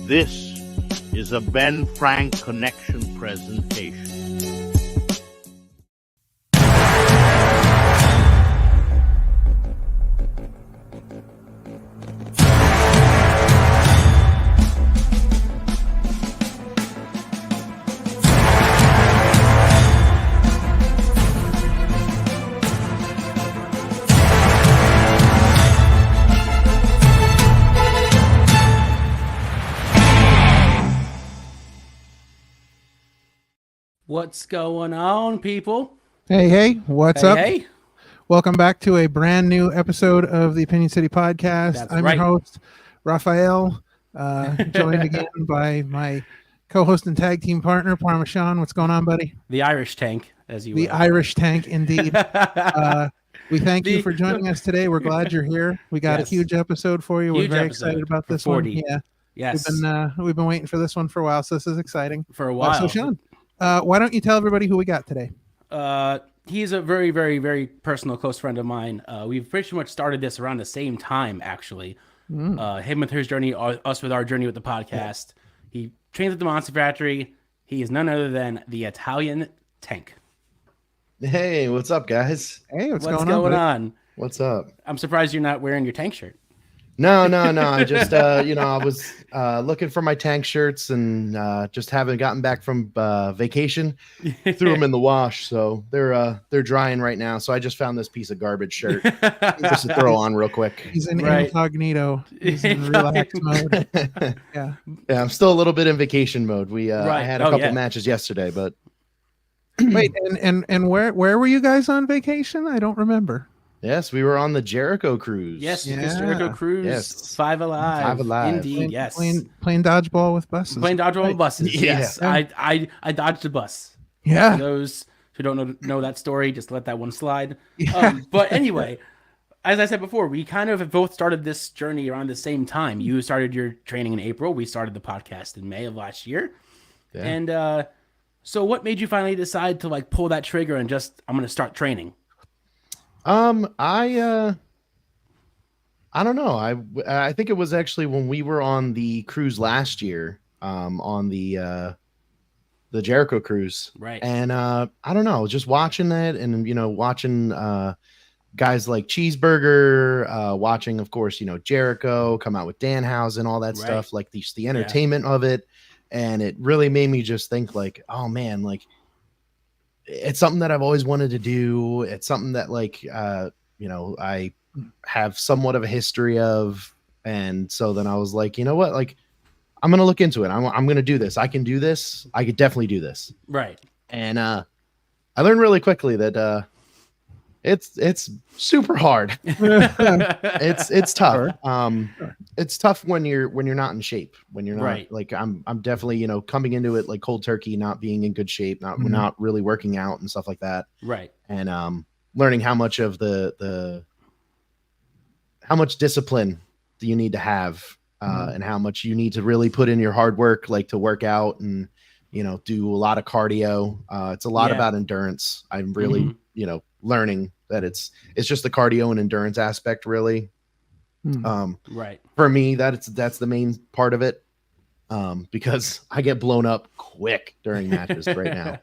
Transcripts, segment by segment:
This is a Ben Frank Connection presentation. What's going on, people? Hey, what's up? Hey. Welcome back to a brand new episode of the Opinion City Podcast. That's I'm right. your host, Raphael, joined again by my co-host and tag team partner, Parmesan. What's going on, buddy? The Irish tank, as you The will. Irish tank, indeed. We thank you for joining us today. We're glad you're here. We got a huge episode for you. We're very excited about this 40. one. Yeah. Yes. We've been waiting for this one for a while, so this is exciting. For a while. So, Sean, why don't you tell everybody who we got today? He's a very, very, very personal, close friend of mine. We've pretty much started this around the same time, actually. Him with his journey, us with our journey with the podcast. He trains at the Monster Factory. He is none other than the Italian Tank. Hey, what's up, guys? Hey, what's going on? on? What's up? I'm surprised you're not wearing your tank shirt. No. I just, I was looking for my tank shirts and just haven't gotten back from vacation. Threw them in the wash, so they're drying right now. So I just found this piece of garbage shirt just to throw on real quick. He's in incognito. He's in relax mode. Yeah, I'm still a little bit in vacation mode. I had a couple matches yesterday, but wait, and where were you guys on vacation? I don't remember. Yes, we were on the Jericho cruise. Yes, the Jericho cruise. Yes. Five Alive. Indeed, yes. Playing dodgeball with buses. Playing dodgeball with buses. Yeah. Yes, I dodged a bus. Yeah. For those who don't know that story, just let that one slide. But anyway, as I said before, we kind of have both started this journey around the same time. You started your training in April. We started the podcast in May of last year. Yeah. And so what made you finally decide to pull that trigger and just, I'm going to start training? I don't know. I think it was actually when we were on the cruise last year, on the Jericho cruise. Right. And, I don't know, just watching it and, watching, guys like Cheeseburger, watching, of course, Jericho come out with Danhausen, all that stuff, like the entertainment of it. And it really made me just think oh man, it's something that I've always wanted to do. It's something that I have somewhat of a history of. And so then I was like, you know what? I'm going to look into it. I'm going to do this. I can do this. I could definitely do this. Right. And I learned really quickly that it's super hard. It's tough. It's tough when you're not in shape, when you're not I'm definitely, coming into it cold turkey, not being in good shape, not really working out and stuff like that. Right. And learning how much of how much discipline do you need to have, and how much you need to really put in your hard work, to work out and, do a lot of cardio. It's a lot about endurance. I'm really, learning that it's just the cardio and endurance aspect, really. Right. For me, that's the main part of it. Because I get blown up quick during matches right now.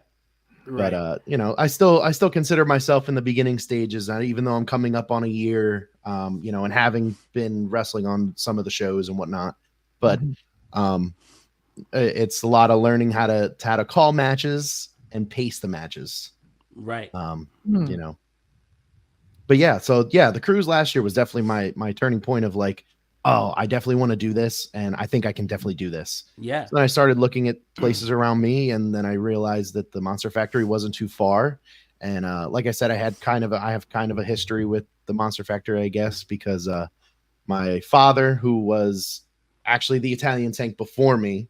Right. But I still consider myself in the beginning stages, even though I'm coming up on a year, and having been wrestling on some of the shows and whatnot. But it's a lot of learning how to call matches and pace the matches. Right. But yeah, the cruise last year was definitely my turning point of I definitely want to do this, and I think I can definitely do this. Yeah. So then I started looking at places around me, and then I realized that the Monster Factory wasn't too far. And like I said, I have kind of a history with the Monster Factory, I guess, because my father, who was actually the Italian Tank before me,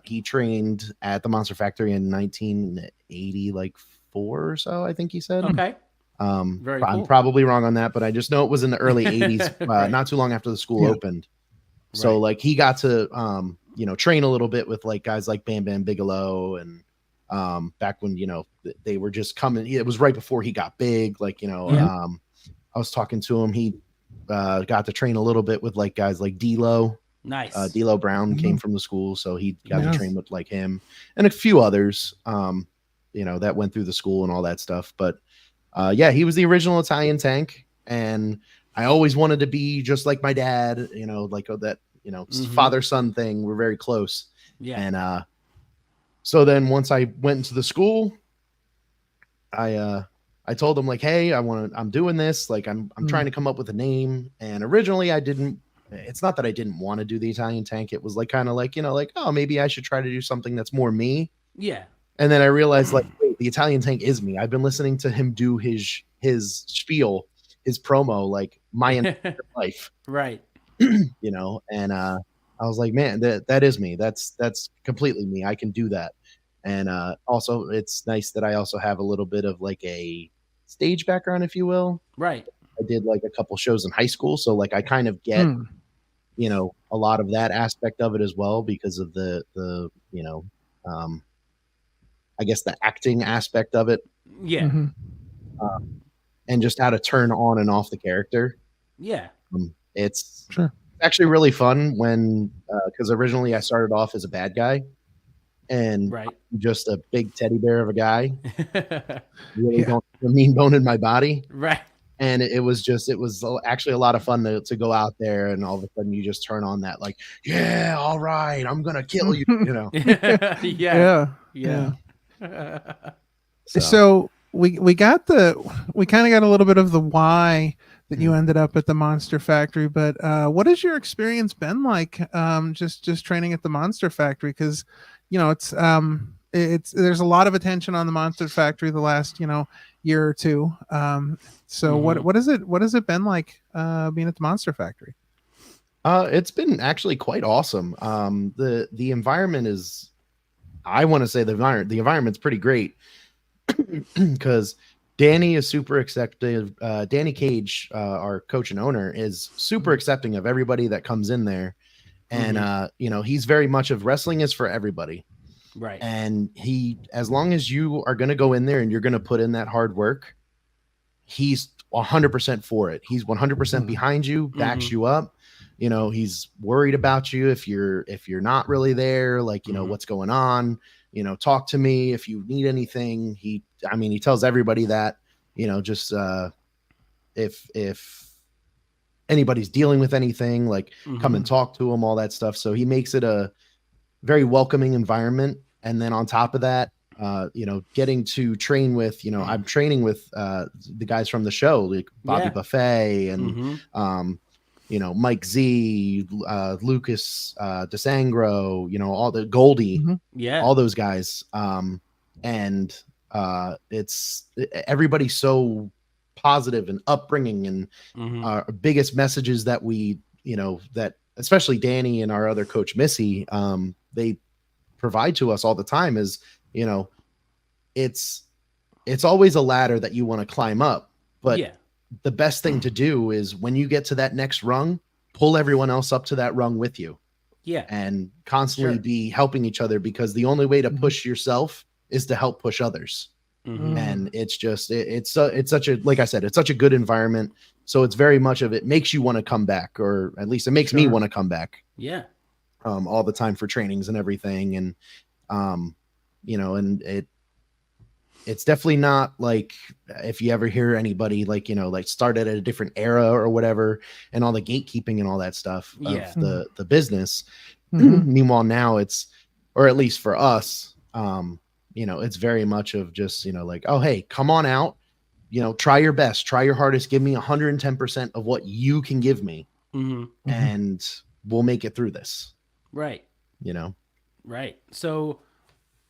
he trained at the Monster Factory in 1984 or so, I think he said. Okay. Very cool. I'm probably wrong on that, but I just know it was in the early 80s, not too long after the school opened. So he got to train a little bit with guys like Bam Bam Bigelow, and back when they were just coming. It was right before he got big. I was talking to him. He got to train a little bit with guys like D'Lo, Nice. D'Lo Brown came from the school, so he got to train with like him and a few others, that went through the school and all that stuff. But yeah, he was the original Italian Tank, and I always wanted to be just like my dad, like that, father-son thing. We're very close. Yeah. And so then once I went into the school, I told him like, hey, I'm doing this. Like I'm trying to come up with a name. And originally it's not that I didn't want to do the Italian Tank. It was like kind of like, oh, maybe I should try to do something that's more me. Yeah. And then I realized like, wait, the Italian Tank is me. I've been listening to him do his spiel, his promo, like my entire life. Right. And I was like, man, that is me. That's completely me. I can do that. And also it's nice that I also have a little bit of like a stage background, if you will. Right. I did like a couple shows in high school. So like I kind of get, a lot of that aspect of it as well, because of the I guess the acting aspect of it. Yeah. And just how to turn on and off the character. Yeah. It's actually really fun when, because originally I started off as a bad guy and just a big teddy bear of a guy. Really don't mean bone in my body. Right. And it was actually a lot of fun to go out there, and all of a sudden you just turn on that like, yeah, all right, I'm gonna kill you, Yeah. So we kind of got a little bit of the why that you ended up at the Monster Factory, but what has your experience been like just training at the Monster Factory? Because it's there's a lot of attention on the Monster Factory the last year or two. So what has it been like being at the Monster Factory? It's been actually quite awesome. The environment is, I want to say the environment's pretty great, because Danny is super accepting. Danny Cage, our coach and owner, is super accepting of everybody that comes in there. And, he's very much of wrestling is for everybody. Right. And as long as you are going to go in there and you're going to put in that hard work, he's 100% for it. He's 100% behind you, backs you up. He's worried about you if you're not really there, like, what's going on, talk to me if you need anything. He tells everybody that, just if anybody's dealing with anything, like come and talk to him, all that stuff. So he makes it a very welcoming environment. And then on top of that, getting to train with, I'm training with the guys from the show, like Bobby Buffet and, Mike Z, Lucas DeSangro, all the Goldie, all those guys. And it's everybody's so positive and upbringing, and our biggest messages that we, that especially Danny and our other coach Missy, they provide to us all the time is, it's always a ladder that you want to climb up, but the best thing to do is when you get to that next rung, pull everyone else up to that rung with you. Yeah. And constantly be helping each other, because the only way to push yourself is to help push others. And it's just, it's such a, like I said, it's such a good environment. So it's very much of it makes you want to come back, or at least it makes me want to come back. Yeah. All the time for trainings and everything. And, and it's definitely not like if you ever hear anybody like, like started at a different era or whatever, and all the gatekeeping and all that stuff of the business. Meanwhile, now it's, or at least for us, it's very much of just, like, oh, hey, come on out, try your best, try your hardest, give me 110% of what you can give me. And we'll make it through this. Right. Right. So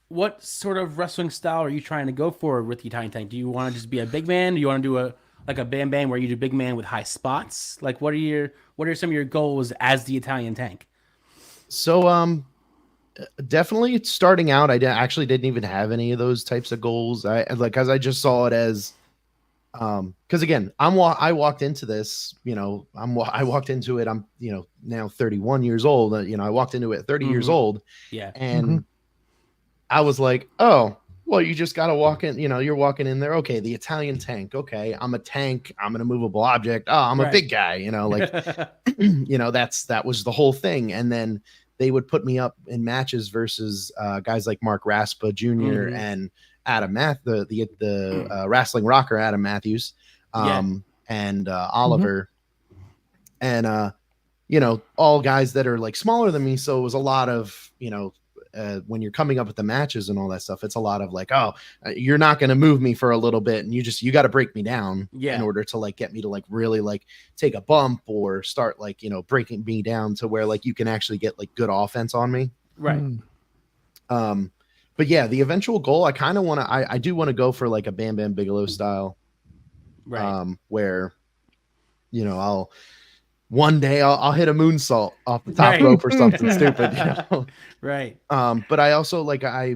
what sort of wrestling style are you trying to go for with the Italian Tank? Do you want to just be a big man? Do you want to do a Bam Bam where you do big man with high spots? Like what are some of your goals as the Italian Tank? So definitely starting out, I actually didn't even have any of those types of goals. Cause I just saw it as because again, I walked into this, I walked into it. I'm, now 31 years old. I walked into it at 30 years old. Yeah. And I was like, oh, Well, you just got to walk in, you're walking in there. Okay, the Italian tank. Okay, I'm a tank. I'm an immovable object. Oh, I'm a big guy, like, that was the whole thing. And then they would put me up in matches versus guys like Mark Raspa Jr. and Adam the wrestling rocker, Adam Matthews, and Oliver. And, all guys that are like smaller than me. So it was a lot of, when you're coming up with the matches and all that stuff, it's a lot of like, oh, you're not going to move me for a little bit. And you got to break me down in order to like get me to like really like take a bump or start like, breaking me down to where like you can actually get like good offense on me. Right. But yeah, the eventual goal, I kind of want to, I do want to go for like a Bam Bam Bigelow style, where, one day I'll hit a moonsault off the top rope or something stupid, Right. But I also like, I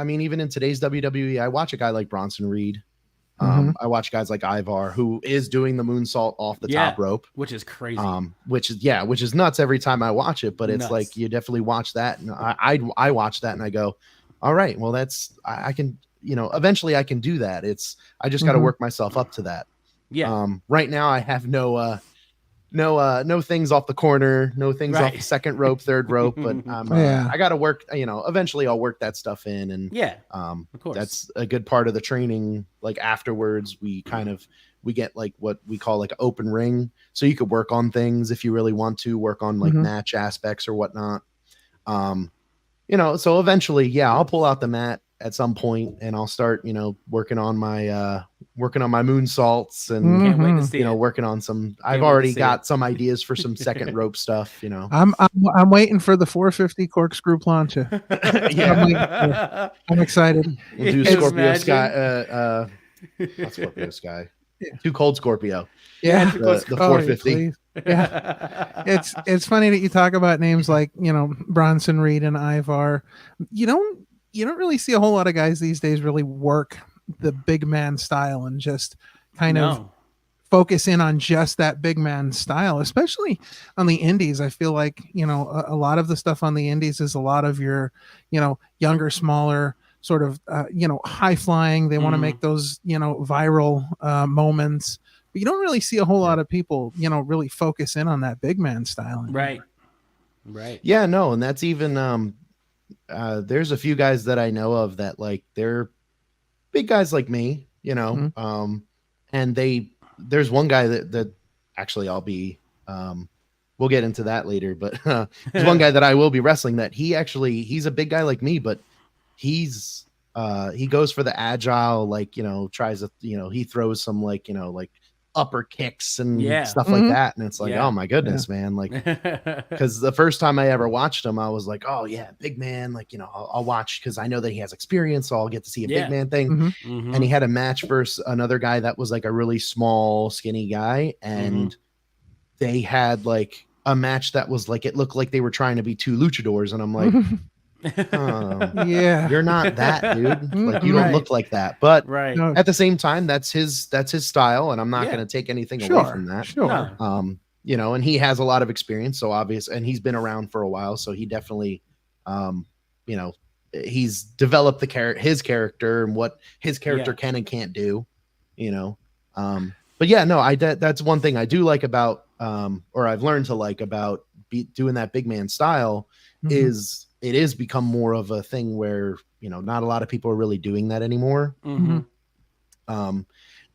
mean, even in today's WWE, I watch a guy like Bronson Reed. I watch guys like Ivar, who is doing the moonsault off the top rope, which is crazy. Which is nuts every time I watch it. But it's like you definitely watch that, and I watch that and I go, all right, well I can eventually I can do that. I just got to work myself up to that. Yeah. Right now I have no things off the corner, no things off the second rope, third rope, but I got to work, eventually I'll work that stuff in. And of course, that's a good part of the training. Like afterwards we get like what we call like an open ring. So you could work on things if you really want to work on like match aspects or whatnot. So eventually, I'll pull out the mat at some point and I'll start, working on my moonsaults and can't wait to see it. Working on some. I've already got some ideas for some second rope stuff. I'm waiting for the 450 corkscrew plancha. I'm excited. We'll do Scorpio Sky. Not Scorpio Sky. Too Cold Scorpio. Yeah, the 450. Yeah, it's funny that you talk about names like Bronson Reed and Ivar. You don't really see a whole lot of guys these days really work the big man style and just kind of focus in on just that big man style, especially on the indies. I feel like a lot of the stuff on the indies is a lot of your younger, smaller, sort of high flying. They want to make those viral moments. But you don't really see a whole lot of people, really focus in on that big man style anymore. Right. Yeah, no, and that's even there's a few guys that I know of that like they're big guys like me, and there's one guy that actually I'll be we'll get into that later, but there's one guy that I will be wrestling that he's a big guy like me, but he goes for the agile, like tries to he throws some like like upper kicks and stuff like that, and it's like oh my goodness, man, like because the first time I ever watched him I was like, oh yeah, big man, like I'll watch because I know that he has experience, so I'll get to see a big man thing. And he had a match versus another guy that was like a really small skinny guy, and they had like a match that was like, it looked like they were trying to be two luchadors, and I'm like you're not that, dude. Like you don't look like that. But at the same time, that's his style, and I'm not going to take anything away from that. And he has a lot of experience, so obvious, and he's been around for a while, so he definitely he's developed his character and what his character can and can't do, but that's one thing I do like about or I've learned to like about doing that big man style is it is become more of a thing where not a lot of people are really doing that anymore.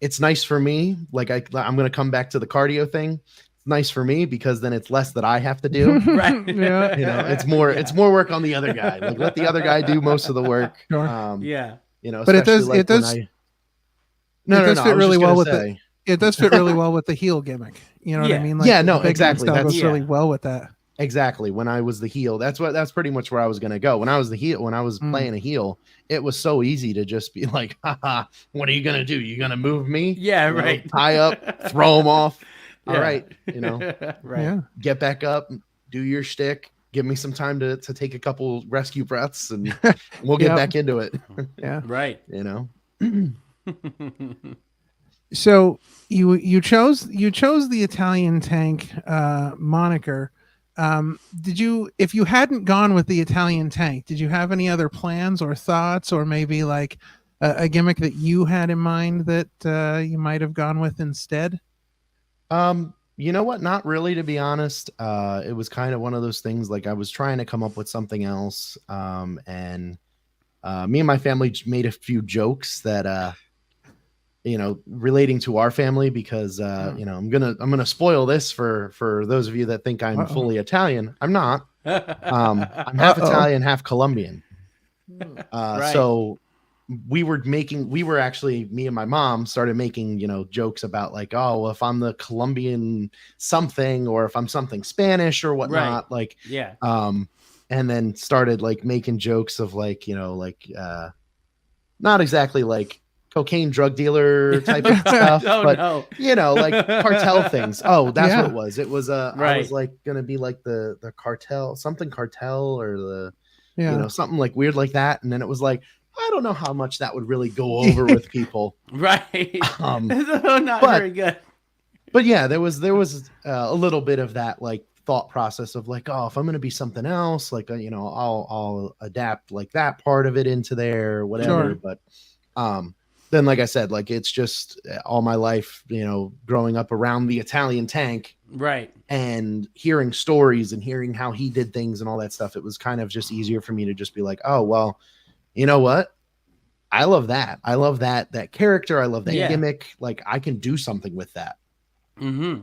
It's nice for me, like I'm going to come back to the cardio thing. It's nice for me because then it's less that I have to do. It's more work on the other guy. Like let the other guy do most of the work. But it does fit really well with the heel gimmick. You know what I mean? Like, exactly. That goes really well with that. Exactly. When I was the heel, that's pretty much where I was going to go. When I was the heel, when I was playing a heel, it was so easy to just be like, haha, what are you going to do? You going to move me? Tie up, throw him off. All right. Get back up, do your shtick. Give me some time to take a couple rescue breaths and we'll get back into it. So you chose the Italian tank moniker. if you hadn't gone with the Italian tank, did you have any other plans or thoughts, or maybe like a gimmick that you had in mind that you might have gone with instead? You know what? Not really, to be honest. It was kind of one of those things, like I was trying to come up with something else. And me and my family made a few jokes that, relating to our family, because, I'm going to spoil this for those of you that think I'm fully Italian. I'm not. I'm half Italian, half Colombian. Right. So me and my mom started making, jokes about like, oh, well, if I'm the Colombian something, or if I'm something Spanish or whatnot, like, Yeah. and then started like making jokes of like, not exactly like cocaine drug dealer type of stuff, but like cartel things. Oh, that's what it was. It was I was like gonna be like the cartel, something cartel, or the something like weird like that. And then it was like, I don't know how much that would really go over with people. Right. Not very good. But yeah, there was a little bit of that like thought process of like, oh, if I'm going to be something else, like, I'll adapt like that part of it into there or whatever. Sure. But then, like I said, like, it's just all my life, growing up around the Italian tank. Right. And hearing stories and hearing how he did things and all that stuff, it was kind of just easier for me to just be like, oh, well, you know what? I love that. I love that character. I love that gimmick. Like, I can do something with that. Mm-hmm.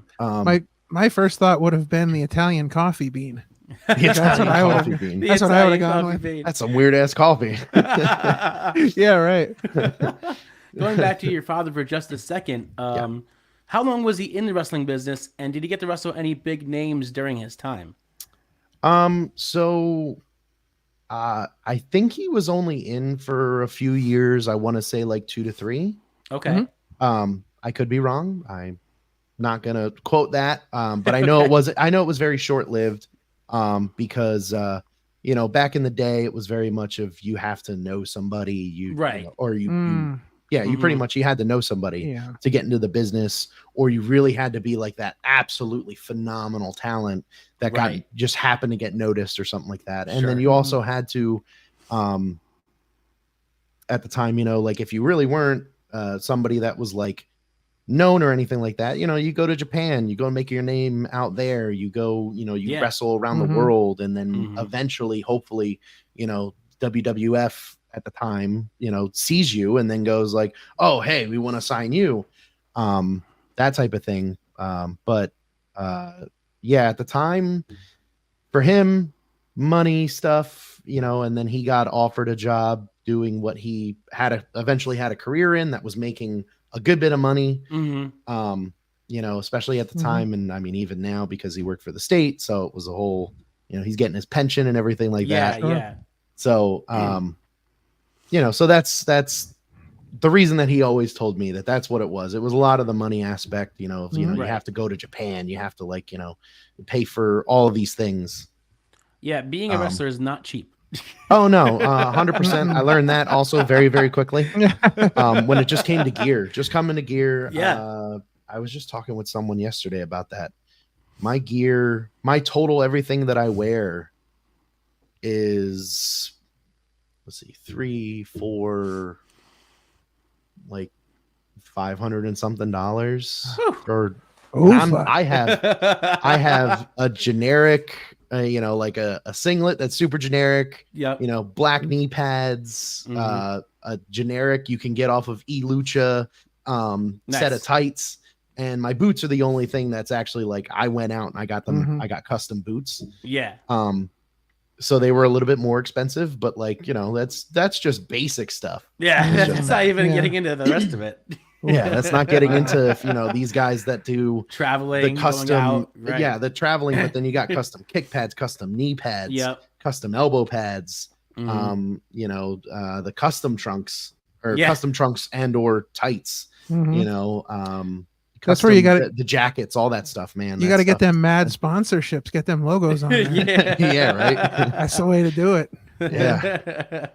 My first thought would have been the Italian coffee bean. That's what I would have gone with. That's some weird ass coffee. Yeah, right. Going back to your father for just a second, how long was he in the wrestling business, and did he get to wrestle any big names during his time? I think he was only in for a few years. I want to say like 2 to 3. Okay. Mm-hmm. I could be wrong. I'm not gonna quote that. But I know it was very short lived. Because back in the day, it was very much of you have to know somebody, you pretty much you had to know somebody to get into the business, or you really had to be like that absolutely phenomenal talent that just happened to get noticed or something like that. And then you also had to, at the time, like if you really weren't somebody that was like known or anything like that, you go to Japan, you go and make your name out there, you go, you wrestle around the world, and then eventually, hopefully, WWF at the time, sees you and then goes like, oh, hey, we want to sign you, that type of thing. But at the time, for him, money stuff, and then he got offered a job doing what he eventually had a career in that was making a good bit of money, especially at the time. And I mean, even now, because he worked for the state. So it was a whole, he's getting his pension and everything like that. Yeah. So, so that's the reason that he always told me that's what it was. It was a lot of the money aspect, you have to go to Japan, you have to pay for all of these things. Yeah. Being a wrestler is not cheap. Oh no, 100%. I learned that also very, very quickly. When it just came to gear, I was just talking with someone yesterday about that. My gear, my total, everything that I wear is, let's see, 3, 4, like $500 and something. Or I have a generic, like a singlet that's super generic, black knee pads, a generic you can get off of eLucha, set of tights, and my boots are the only thing that's actually like, I went out and I got them, I got custom boots. Yeah. So they were a little bit more expensive, but like, that's just basic stuff. Yeah. That's not even getting into the rest of it. Yeah, that's not getting into these guys that do traveling, the custom, out, the traveling, but then you got custom kick pads, custom knee pads, custom elbow pads, the custom trunks custom trunks and or tights, that's where you got the jackets, all that stuff, man. You got to get them mad sponsorships, get them logos on there. Yeah, right. That's the way to do it. Yeah.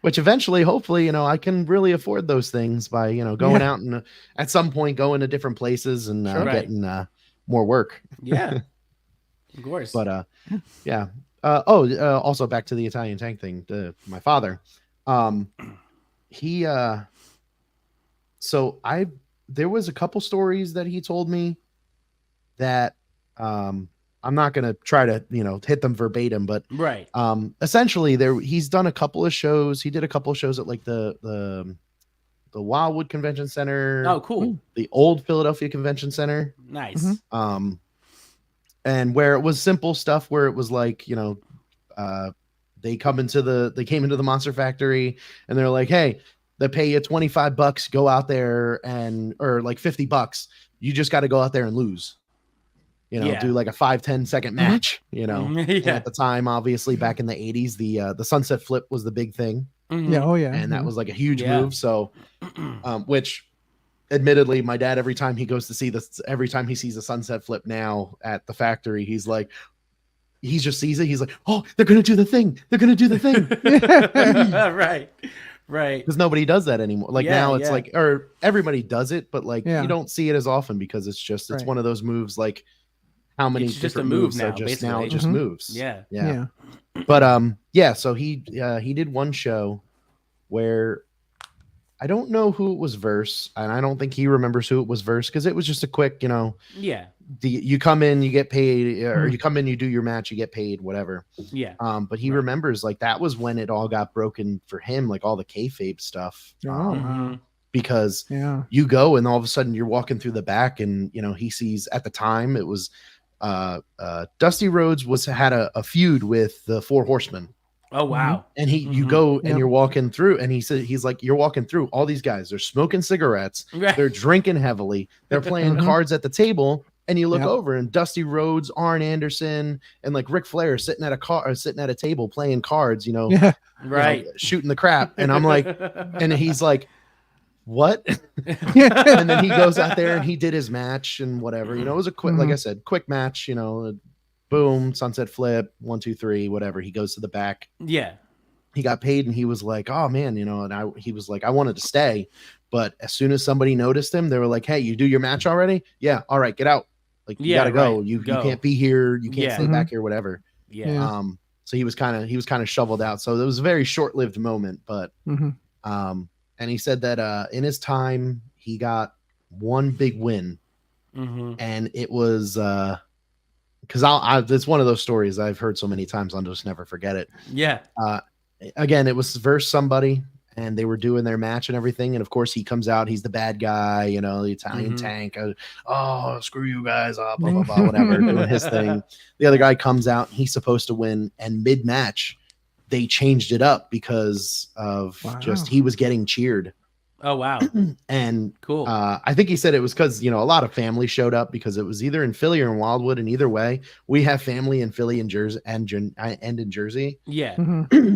Which eventually, hopefully, I can really afford those things by, going out and at some point going to different places and getting more work. Yeah. Of course. But yeah. Also back to the Italian tank thing. My father, he so there was a couple stories that he told me that I'm not gonna try to hit them verbatim, but right. Essentially he's done a couple of shows. He did a couple of shows at like the Wildwood Convention Center. Oh, cool. The old Philadelphia Convention Center. Nice. And where it was simple stuff where it was like, they came into the Monster Factory and they're like, hey, they pay you $25, go out there or like $50. You just got to go out there and lose. Do like a 5-10 second match, And at the time, obviously back in the 80s, the sunset flip was the big thing. Yeah. Oh yeah. And that was like a huge move. So, which admittedly, my dad, every time he sees a sunset flip now at the factory, he just sees it. He's like, oh, they're going to do the thing. They're going to do the thing. Right. Because nobody does that anymore. Like now it's like, or everybody does it, but like you don't see it as often because it's one of those moves. Like how many it's just different a move moves now, are just basically. now it just moves. Yeah. But so he did one show where I don't know who it was verse, and I don't think he remembers who it was verse because it was just a quick, you come in, you get paid, or you come in, you do your match, you get paid, whatever. Yeah. But he remembers like that was when it all got broken for him, like all the kayfabe stuff. Because you go and all of a sudden you're walking through the back, and he sees at the time it was Dusty Rhodes had a feud with the Four Horsemen. Oh wow! And you go and you're walking through, and he's like, you're walking through all these guys. They're smoking cigarettes, they're drinking heavily, they're playing cards at the table, and you look over, and Dusty Rhodes, Arn Anderson, and like Ric Flair sitting at a table playing cards. Shooting the crap, and I'm like, and he's like, what? And then he goes out there and he did his match and whatever. It was a quick, like I said, quick match. Boom, sunset flip, 1, 2, 3, whatever. He goes to the back. Yeah. He got paid and he was like, oh man, and he was like, I wanted to stay. But as soon as somebody noticed him, they were like, hey, you do your match already? Yeah. All right, get out. Like, you gotta go. Right. You can't be here. You can't stay back here, whatever. Yeah. So he was kind of shoveled out. So it was a very short-lived moment, but and he said that in his time he got one big win. And it was because it's one of those stories I've heard so many times I'll just never forget it. Yeah. Again, it was versus somebody, and they were doing their match and everything, and of course he comes out, he's the bad guy, the Italian tank. Oh, screw you guys, blah blah blah, whatever, doing his thing. The other guy comes out, he's supposed to win, and mid-match they changed it up because of just he was getting cheered. Oh wow. And cool. I think he said it was because a lot of family showed up because it was either in Philly or in Wildwood, and either way we have family in Philly and Jersey and in Jersey. Yeah.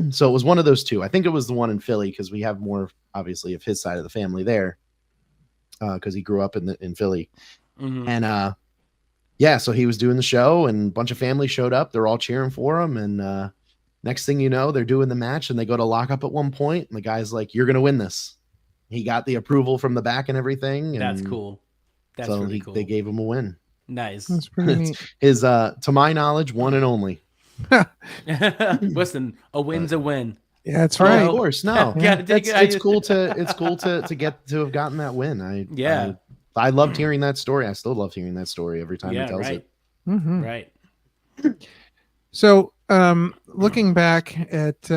So it was one of those two. I think it was the one in Philly because we have more obviously of his side of the family there because he grew up in Philly. And so he was doing the show and a bunch of family showed up. They're all cheering for him, and next thing you know, they're doing the match and they go to lock up at one point, and the guy's like, you're gonna win this. He got the approval from the back and everything. And that's cool. That's so really cool. They gave him a win. Nice. That's pretty neat. His, to my knowledge, one and only. Listen, a win's a win. Yeah, that's right. Of course, no. It's cool to get to have gotten that win. I loved hearing that story. I still love hearing that story every time he tells it. Right. So, looking back at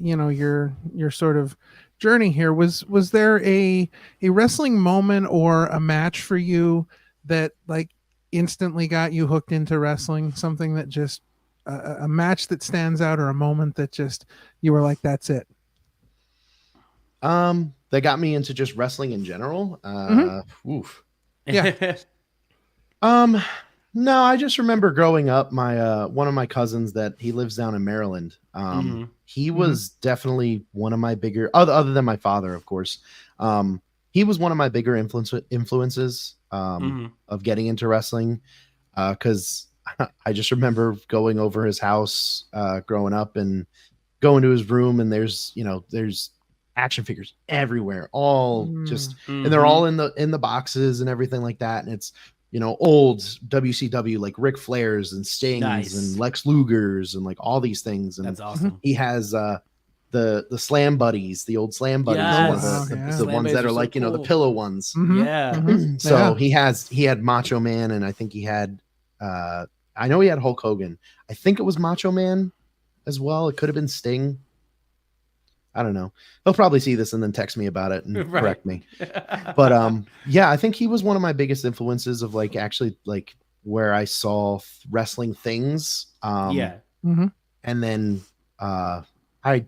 your sort of journey here, was there a wrestling moment or a match for you that like instantly got you hooked into wrestling? Something that just a match that stands out, or a moment that just you were like, that's it? That got me into just wrestling in general. Oof. Yeah. No, I just remember growing up, my one of my cousins that he lives down in Maryland. He was definitely one of my bigger, other than my father, of course. He was one of my bigger influences of getting into wrestling. Because I just remember going over his house growing up and going to his room, and there's action figures everywhere, all just and they're all in the boxes and everything like that, and it's old WCW like Ric Flairs and Stings Nice. and Lex Luger's and like all these things. And That's awesome. he has the Slam Buddies, the old Slam Buddies, Yes. the Slam ones Buddies that are are so like the cool. pillow ones. Mhm. Yeah. Mhm. So Yeah. he had Macho Man, and I think he had I know he had Hulk Hogan. I think it was Macho Man as well. It could have been Sting. I don't know. He'll probably see this and then text me about it and Right. correct me. But yeah, I think he was one of my biggest influences of like actually like where I saw wrestling things. Yeah. Mhm. And then I'm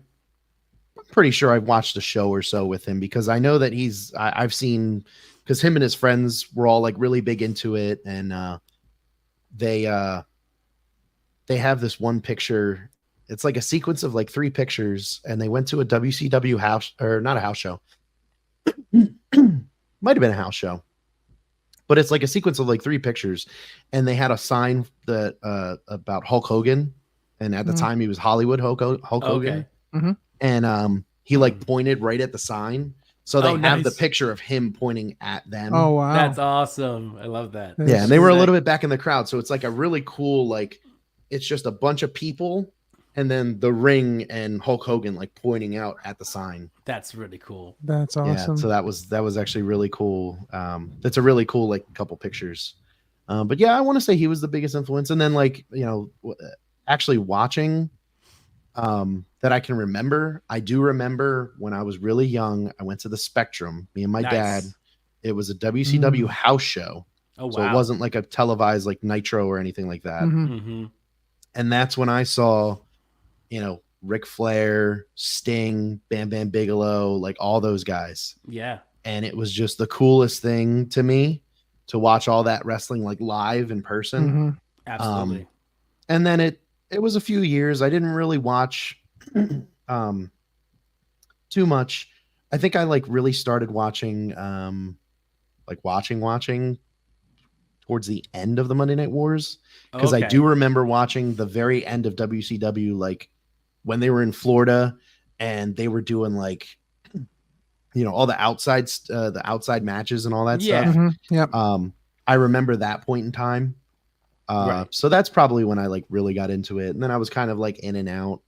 pretty sure I've watched a show or so with him because I know that I've seen, because him and his friends were all like really big into it, and they have this one picture. It's like a sequence of like 3 pictures, and they went to a WCW house, or not a house show. Might have been a house show, but it's like a sequence of like 3 pictures, and they had a sign that about Hulk Hogan, and at the time he was Hollywood Hulk Hogan, and he like pointed right at the sign, so they have the nice. picture of him pointing at them. Oh wow. That's awesome. I love that. Yeah, and they were a little bit back in the crowd, so it's like a really cool, like it's just a bunch of people, and then the ring and Hulk Hogan like pointing out at the sign. That's really cool. That's awesome. Yeah, so that was actually really cool. That's a really cool like couple pictures. But yeah, I want to say he was the biggest influence, and then like actually watching that I can remember. I do remember when I was really young, I went to the Spectrum, me and my dad. It was a WCW house show. Oh wow. So it wasn't like a televised like Nitro or anything like that. Mm-hmm. And that's when I saw, Ric Flair, Sting, Bam Bam Bigelow, like all those guys. Yeah. And it was just the coolest thing to me to watch all that wrestling like live in person. Absolutely. And then it was a few years. I didn't really watch too much. I think I like really started watching watching towards the end of the Monday Night Wars, because I do remember watching the very end of WCW, like when they were in Florida and they were doing like all the outside matches and all that stuff. Yep. I remember that point in time. So that's probably when I like really got into it, and then I was kind of like in and out.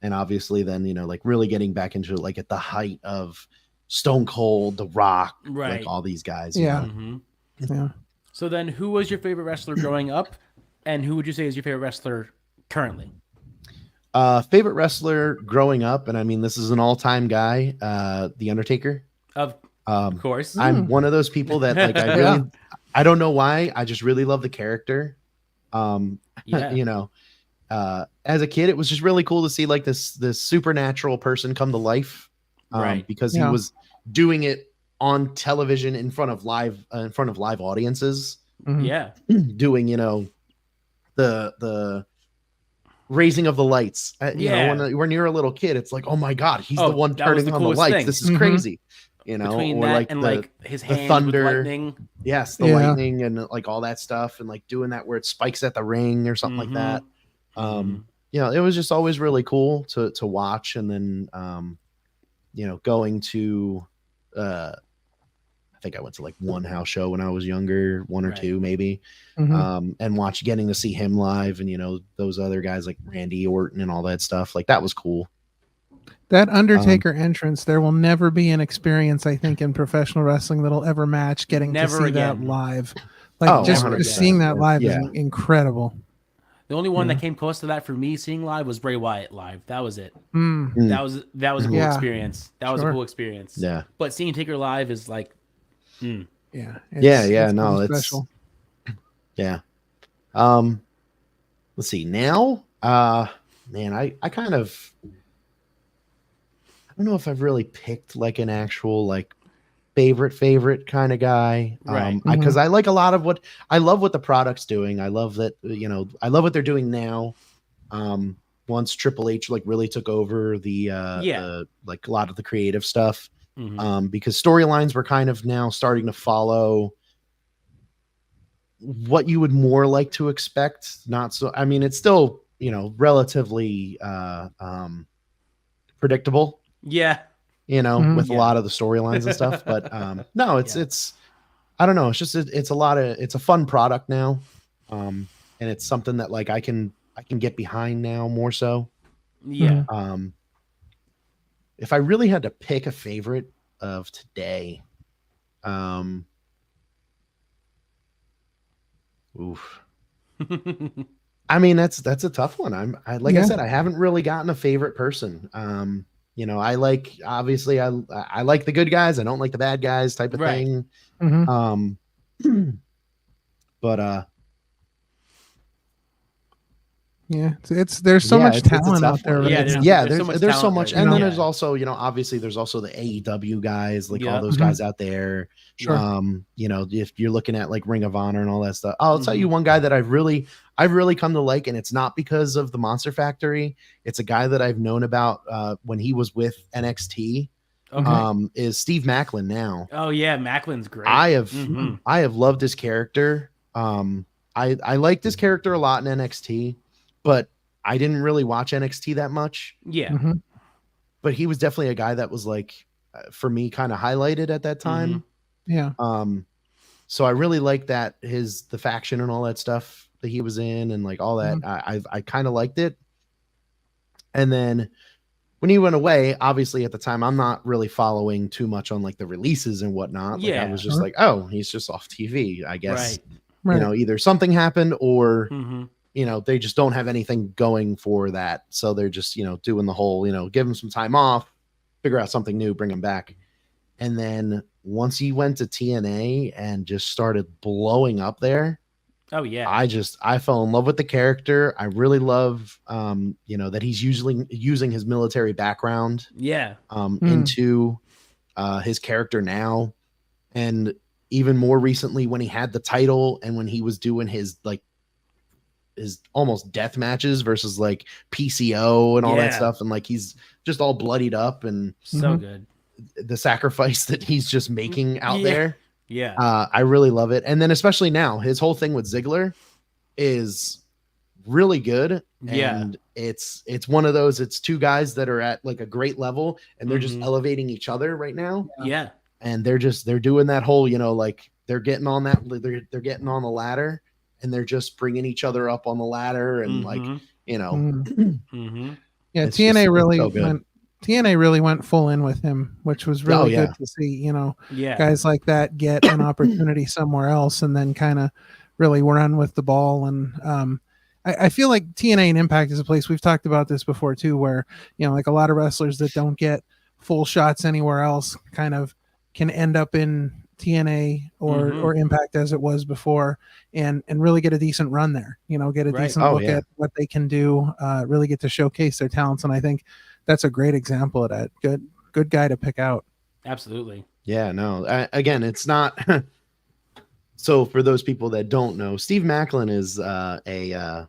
And obviously then like really getting back into it like at the height of Stone Cold, The Rock, like all these guys. Yeah. Yeah. So then, who was your favorite wrestler growing up, and who would you say is your favorite wrestler currently? Favorite wrestler growing up, and I mean this is an all-time guy, The Undertaker. Of course. I'm one of those people that like I really I don't know why, I just really love the character. As a kid, it was just really cool to see like this supernatural person come to life, because he was doing it on television in front of live audiences. Yeah. Doing the raising of the lights. When you're a little kid, it's like, oh my god, he's the one turning on the lights. Thing. This is crazy. Between or that like and the, like his the hands thunder, with lightning. yes, the lightning and like all that stuff, and like doing that where it spikes at the ring or something like that. It was just always really cool to watch. And then going to I think I went to like one house show when I was younger, one or two maybe, and getting to see him live, and those other guys like Randy Orton and all that stuff. Like that was cool. That Undertaker entrance, there will never be an experience, I think, in professional wrestling that'll ever match getting to see that live. Like just seeing that live is incredible. The only one that came close to that for me seeing live was Bray Wyatt live. That was it. That was a cool experience. That was a cool experience. Yeah. But seeing Taker live is like, it's special. Yeah. Let's see now. Man, I kind of, I don't know if I've really picked like an actual like favorite kind of guy, because I like a lot of what I love what the product's doing. I love that I love what they're doing now. Once Triple H like really took over the like a lot of the creative stuff, because storylines were kind of now starting to follow what you would more like to expect. Not so, I mean, it's still relatively predictable. Yeah. With a lot of the storylines and stuff, but no, it's I don't know. It's just it's a fun product now, and it's something that like I can get behind now more so. Yeah. If I really had to pick a favorite of today, oof. I mean, that's a tough one. I said, I haven't really gotten a favorite person. I like, obviously I like the good guys. I don't like the bad guys type of thing. Mm-hmm. But yeah, there's so much talent out there. Yeah, right? There's so much, there, and then yeah. there's also, obviously there's also the AEW guys, like all those Mm-hmm. guys out there. Sure. If you're looking at like Ring of Honor and all that stuff, I'll tell you one guy that I've really come to like, and it's not because of the Monster Factory. It's a guy that I've known about when he was with NXT. Okay. Is Steve Macklin now? Oh yeah, Macklin's great. I have loved his character. I liked his character a lot in NXT, but I didn't really watch NXT that much. Yeah. Mm-hmm. But he was definitely a guy that was like, for me, kind of highlighted at that time. Yeah. So I really liked that the faction and all that stuff that he was in and like all that. I kind of liked it. And then when he went away, obviously at the time, I'm not really following too much on like the releases and whatnot. Like, I was just like, oh, he's just off TV, I guess. Right. Either something happened or they just don't have anything going for that. So they're just, doing the whole, give him some time off, figure out something new, bring him back. And then once he went to TNA and just started blowing up there. Oh yeah. I fell in love with the character. I really love, that he's using his military background. Yeah. Into his character now. And even more recently when he had the title and when he was doing his almost death matches versus like PCO and all that stuff. And like, he's just all bloodied up and so good. The sacrifice that he's just making out there. Yeah. I really love it. And then especially now, his whole thing with Ziggler is really good. And it's one of those, it's two guys that are at like a great level and they're just elevating each other right now. Yeah. And they're doing that whole, like they're getting on that, they're getting on the ladder and they're just bringing each other up on the ladder. And Yeah. It's TNA really went full in with him, which was really good to see, guys like that get an opportunity somewhere else and then kind of really run with the ball. And I feel like TNA and Impact is a place, we've talked about this before too, where, like a lot of wrestlers that don't get full shots anywhere else kind of can end up in TNA or Impact as it was before and really get a decent run there, get a decent look at what they can do, really get to showcase their talents. And I think that's a great example of that. Good guy to pick out. Absolutely. Yeah, no, again, it's not. So for those people that don't know, Steve Macklin is a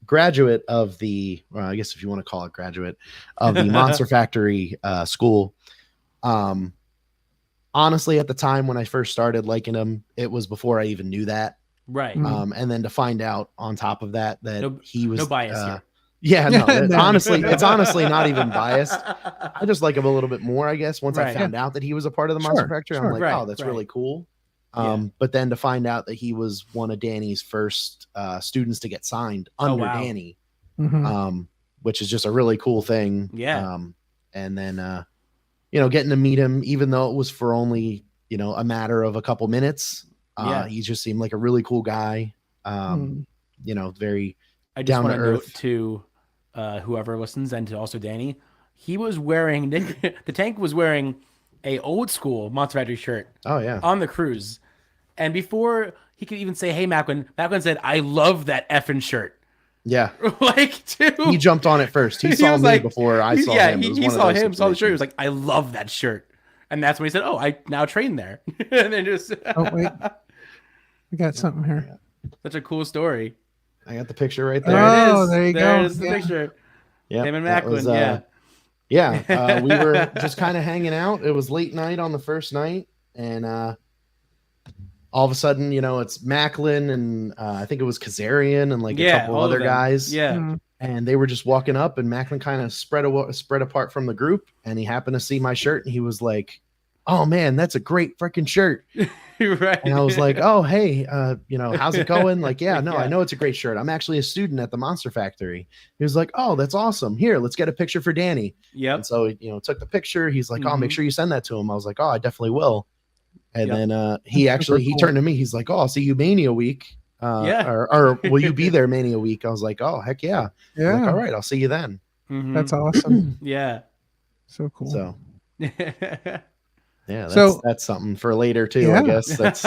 graduate of the, or I guess if you want to call it graduate of the Monster Factory school. Honestly, at the time when I first started liking him, it was before I even knew that. Right. And then to find out on top of that he was no bias here. Yeah, no, it's honestly not even biased. I just like him a little bit more, I guess. Once I found out that he was a part of the Monster Factory, I'm like, oh, that's really cool. But then to find out that he was one of Danny's first students to get signed under Danny, which is just a really cool thing. Yeah. And then, getting to meet him, even though it was for only, a matter of a couple minutes, he just seemed like a really cool guy. Very I just down want to to earth. note to whoever listens and to also Danny, he was wearing the Tank was wearing a old school Monster Factory shirt. Oh yeah, on the cruise, and before he could even say, "Hey, Macklin," said, "I love that effing shirt." Yeah, he jumped on it first. He saw me before I saw him. He saw him, saw the shirt. He was like, "I love that shirt," and that's when he said, "Oh, I now train there." And then just oh wait, we got something here. Such a cool story. I got the picture right there. There you go. There's the picture. Yeah, him and Macklin. We were just kind of hanging out. It was late night on the first night, and all of a sudden, it's Macklin and I think it was Kazarian and like a couple other guys. Yeah, and they were just walking up, and Macklin kind of spread apart from the group, and he happened to see my shirt, and he was like, oh man, that's a great freaking shirt. Right. And I was like, oh, hey, how's it going? Like, yeah, no, Yeah. I know it's a great shirt. I'm actually a student at the Monster Factory. He was like, oh, that's awesome. Here, let's get a picture for Danny. Yep. And so, took the picture. He's like, oh, make sure you send that to him. I was like, oh, I definitely will. And then he turned to me. He's like, oh, I'll see you Mania week. Or will you be there Mania week? I was like, oh, heck yeah. Yeah. Like, all right, I'll see you then. That's awesome. Yeah. So cool. So yeah, that's something for later too. I guess that's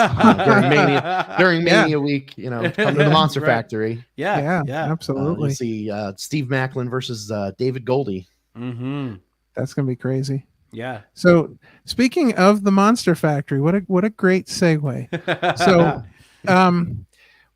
during Mania week. Come to the Monster Factory. Yeah, absolutely. You see Steve Macklin versus David Goldie. That's gonna be crazy. Yeah. So speaking of the Monster Factory, what a great segue. So,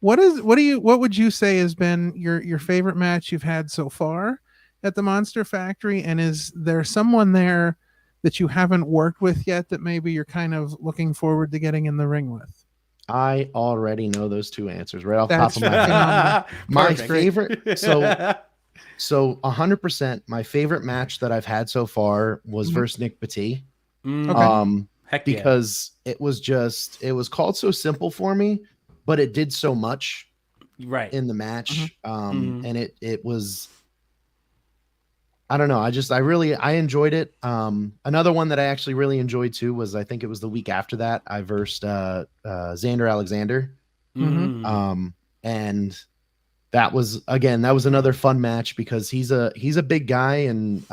what would you say has been your favorite match you've had so far at the Monster Factory, and is there someone there that you haven't worked with yet that maybe you're kind of looking forward to getting in the ring with? I already know those two answers right off the top of my head. My favorite, so 100%, my favorite match that I've had so far was versus Nick Petit. Because it was called so simple for me, but it did so much in the match. And it was, I don't know. I enjoyed it. Another one that I actually really enjoyed too was, I think it was the week after that, I versed Xander Alexander. And that was another fun match because he's a big guy and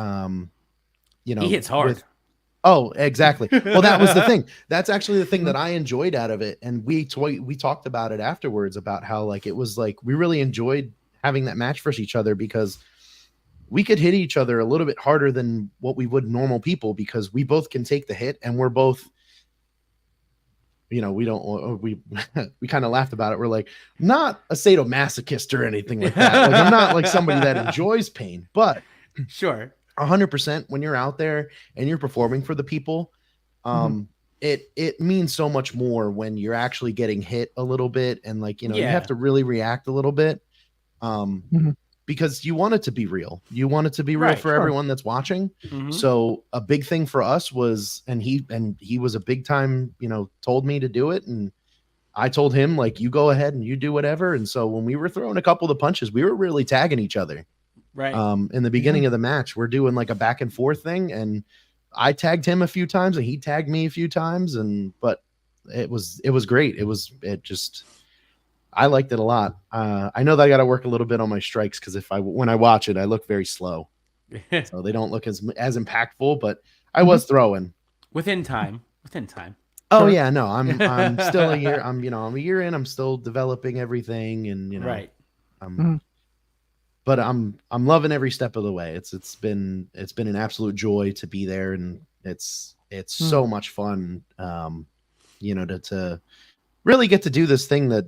he hits hard. Oh, exactly. Well, that was the thing. That's actually the thing that I enjoyed out of it. And we talked about it afterwards about how it was we really enjoyed having that match versus each other because we could hit each other a little bit harder than what we would normal people because we both can take the hit and we're both, we kind of laughed about it. We're like, not a sadomasochist or anything like that. I'm not somebody that enjoys pain, but sure. 100% when you're out there and you're performing for the people, it means so much more when you're actually getting hit a little bit and you have to really react a little bit. Because you want it to be real. You want it to be real for everyone that's watching. So a big thing for us was, and he was a big time, told me to do it. And I told him you go ahead and you do whatever. And so when we were throwing a couple of the punches, we were really tagging each other. Right. In the beginning of the match, we're doing a back and forth thing. And I tagged him a few times and he tagged me a few times. But it was great. I liked it a lot. I know that I got to work a little bit on my strikes because when I watch it, I look very slow, so they don't look as impactful. But I was throwing within time. Oh yeah, no, I'm still a year. I'm a year in. I'm still developing everything, and right. But I'm loving every step of the way. It's been an absolute joy to be there, and it's so much fun. To really get to do this thing that,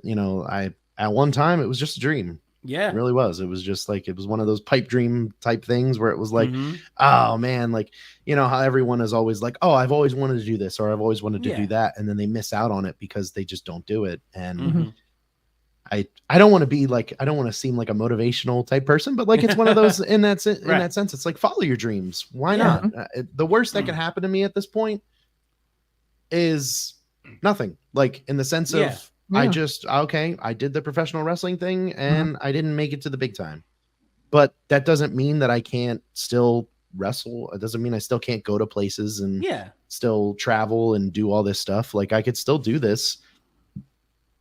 I, at one time, it was just a dream. Yeah, it really was. It was just it was one of those pipe dream type things where it was oh man, how everyone is always oh, I've always wanted to do this, or I've always wanted to do that. And then they miss out on it because they just don't do it. And I don't want to be I don't want to seem like a motivational type person, but it's one of those in that sense, it's follow your dreams. Why not? The worst that can happen to me at this point is nothing, in the sense of I did the professional wrestling thing and I didn't make it to the big time, but that doesn't mean that I can't still wrestle. It doesn't mean I still can't go to places and still travel and do all this stuff. I could still do this,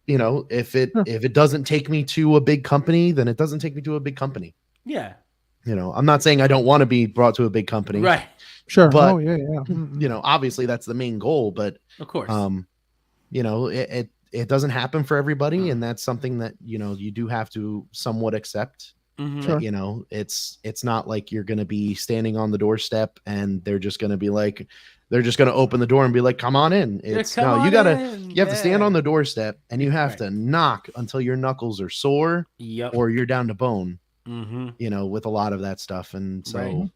if it doesn't take me to a big company, then it doesn't take me to a big company. I'm not saying I don't want to be brought to a big company, right? Sure. But Oh, obviously that's the main goal, but of course, it doesn't happen for everybody. And that's something that, you do have to somewhat accept. Sure. It's not like you're going to be standing on the doorstep and they're just going to be they're just going to open the door and be like, come on in. You have to stand on the doorstep and you have to knock until your knuckles are sore or you're down to bone, with a lot of that stuff. And so,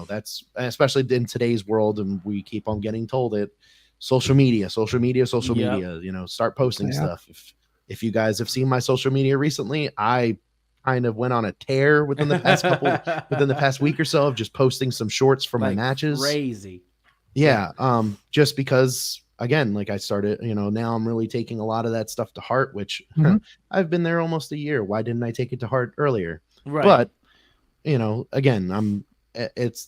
that's especially in today's world. And we keep on getting told it. Social media, start posting stuff. If you guys have seen my social media recently, I kind of went on a tear within the past week or so of just posting some shorts from my matches. Crazy. Yeah. Just because again, like I started, now I'm really taking a lot of that stuff to heart, which I've been there almost a year. Why didn't I take it to heart earlier? Right. But, again,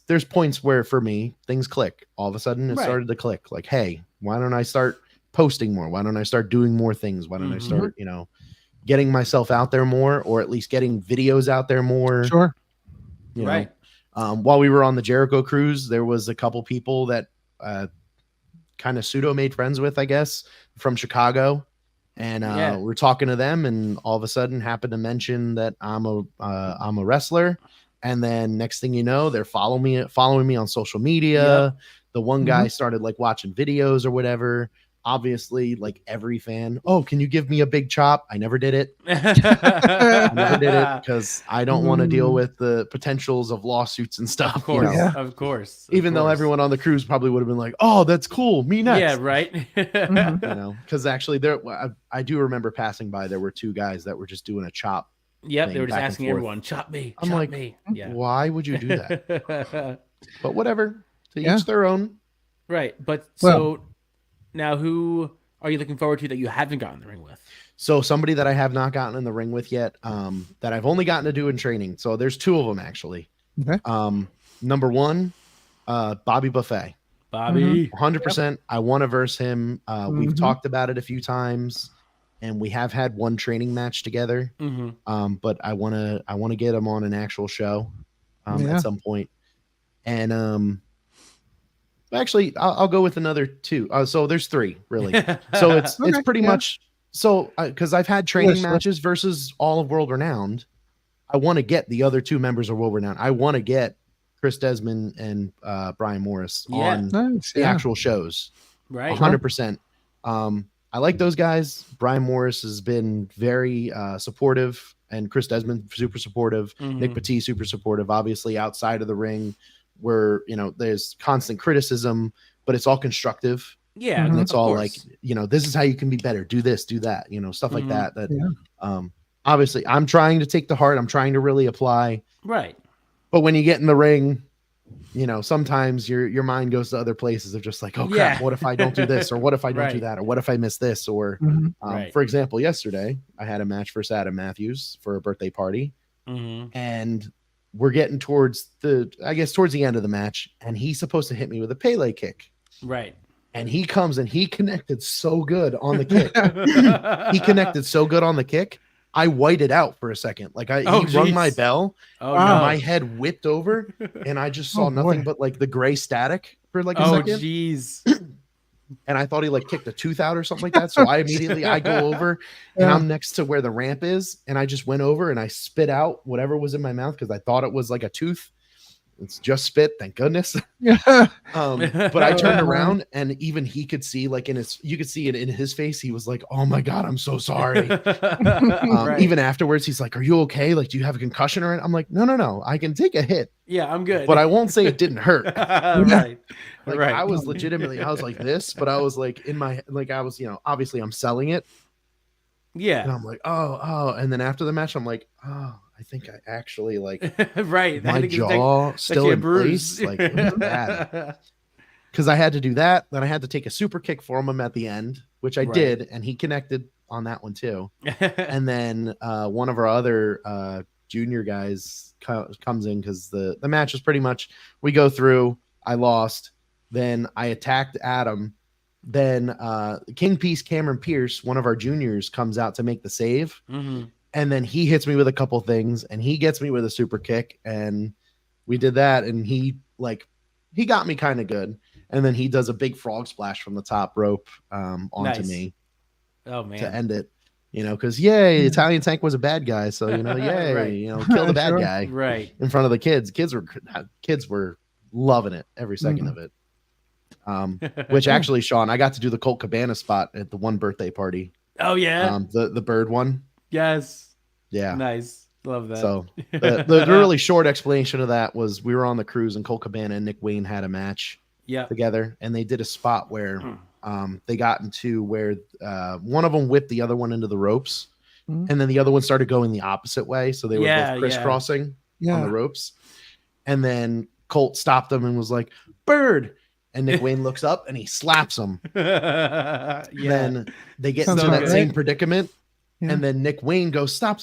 there's points where for me, things click. All of a sudden it started to click like, hey, why don't I start posting more? Why don't I start doing more things? Why don't I start, getting myself out there more, or at least getting videos out there more? Sure. Right. While we were on the Jericho cruise, there was a couple people that kind of pseudo made friends with, I guess, from Chicago. And we're talking to them, and all of a sudden happened to mention that I'm a wrestler. And then next thing you know, they're following me on social media. Yep. The one guy started like watching videos or whatever. Obviously, like every fan, oh, can you give me a big chop? I never did it. I never did it because I don't want to deal with the potentials of lawsuits and stuff. Of course, of course. Even though everyone on the cruise probably would have been like, "Oh, that's cool, me next." Yeah, right. Because actually, I do remember passing by. There were two guys that were just doing a chop. Yep, they were just asking everyone, "Chop me." I'm chop like, me. Yeah. Why would you do that? But whatever, to each their own. Right, but so. Now, who are you looking forward to that you haven't gotten in the ring with? So somebody that I have not gotten in the ring with yet, that I've only gotten to do in training. So there's two of them actually. Okay. Number one, Bobby Buffet. Bobby, 100%. I want to verse him. We've talked about it a few times, and we have had one training match together. But I want to get him on an actual show at some point. And actually, I'll go with another two. So there's three, really. So it's pretty much so because I've had training matches versus all of World Renowned. I want to get the other two members of World Renowned. I want to get Chris Desmond and Brian Morris on the actual shows. Right, 100%. I like those guys. Brian Morris has been very supportive, and Chris Desmond super supportive. Nick Petit super supportive. Obviously, outside of the ring, where there's constant criticism, but it's all constructive. Yeah, and it's all like this is how you can be better. Do this, do that. Stuff like that. Obviously, I'm trying to take to heart. I'm trying to really apply. Right. But when you get in the ring, sometimes your mind goes to other places of just like, oh crap, what if I don't do this, or what if I don't do that, or what if I miss this, or for example, yesterday I had a match for Adam Matthews for a birthday party, and we're getting towards the end of the match, and he's supposed to hit me with a Pele kick. Right. And he comes and he connected so good on the kick. He connected so good on the kick. I whited out for a second. Like he rung my bell. Oh, my head whipped over, and I just saw nothing but like the gray static for like a second. Oh, jeez. And I thought he like kicked a tooth out or something like that. So I go over, and I'm next to where the ramp is, and I just went over and I spit out whatever was in my mouth because I thought it was like a tooth. It's just spit, thank goodness. But I turned around, and even he could see, like you could see it in his face. He was like, "Oh my God, I'm so sorry." Even afterwards, he's like, "Are you okay? Like, do you have a concussion or?" I'm like, "No, I can take a hit. Yeah, I'm good, but I won't say it didn't hurt." Right. I was legitimately, I was like this, but I was like in my, like I was, obviously I'm selling it. Yeah. And I'm like, oh, and then after the match, I'm like, oh, I think I actually like my jaw still in place, like it was bad. Because I had to do that. Then I had to take a super kick from him at the end, which I did, and he connected on that one too. And then one of our other junior guys comes in because the match was pretty much, we go through, I lost, then I attacked Adam, then King Peace Cameron Pierce, one of our juniors, comes out to make the save. And then he hits me with a couple things, and he gets me with a super kick, and we did that, and he got me kind of good, and then he does a big frog splash from the top rope onto me. Oh man, to end it, because Italian Tank was a bad guy, so kill the bad guy right in front of the kids. Kids were loving it every second of it. Which actually, Sean, I got to do the Colt Cabana spot at the one birthday party. Oh yeah, the bird one. Yes. Yeah. Nice. Love that. So the really short explanation of that was we were on the cruise, and Colt Cabana and Nick Wayne had a match together, and they did a spot where they got into where one of them whipped the other one into the ropes, and then the other one started going the opposite way, so they were both crisscrossing on the ropes, and then Colt stopped them and was like, "Bird," and Nick Wayne looks up and he slaps him. Yeah. Then they get Sounds into that about same right. predicament, Yeah. and then Nick Wayne goes, stop,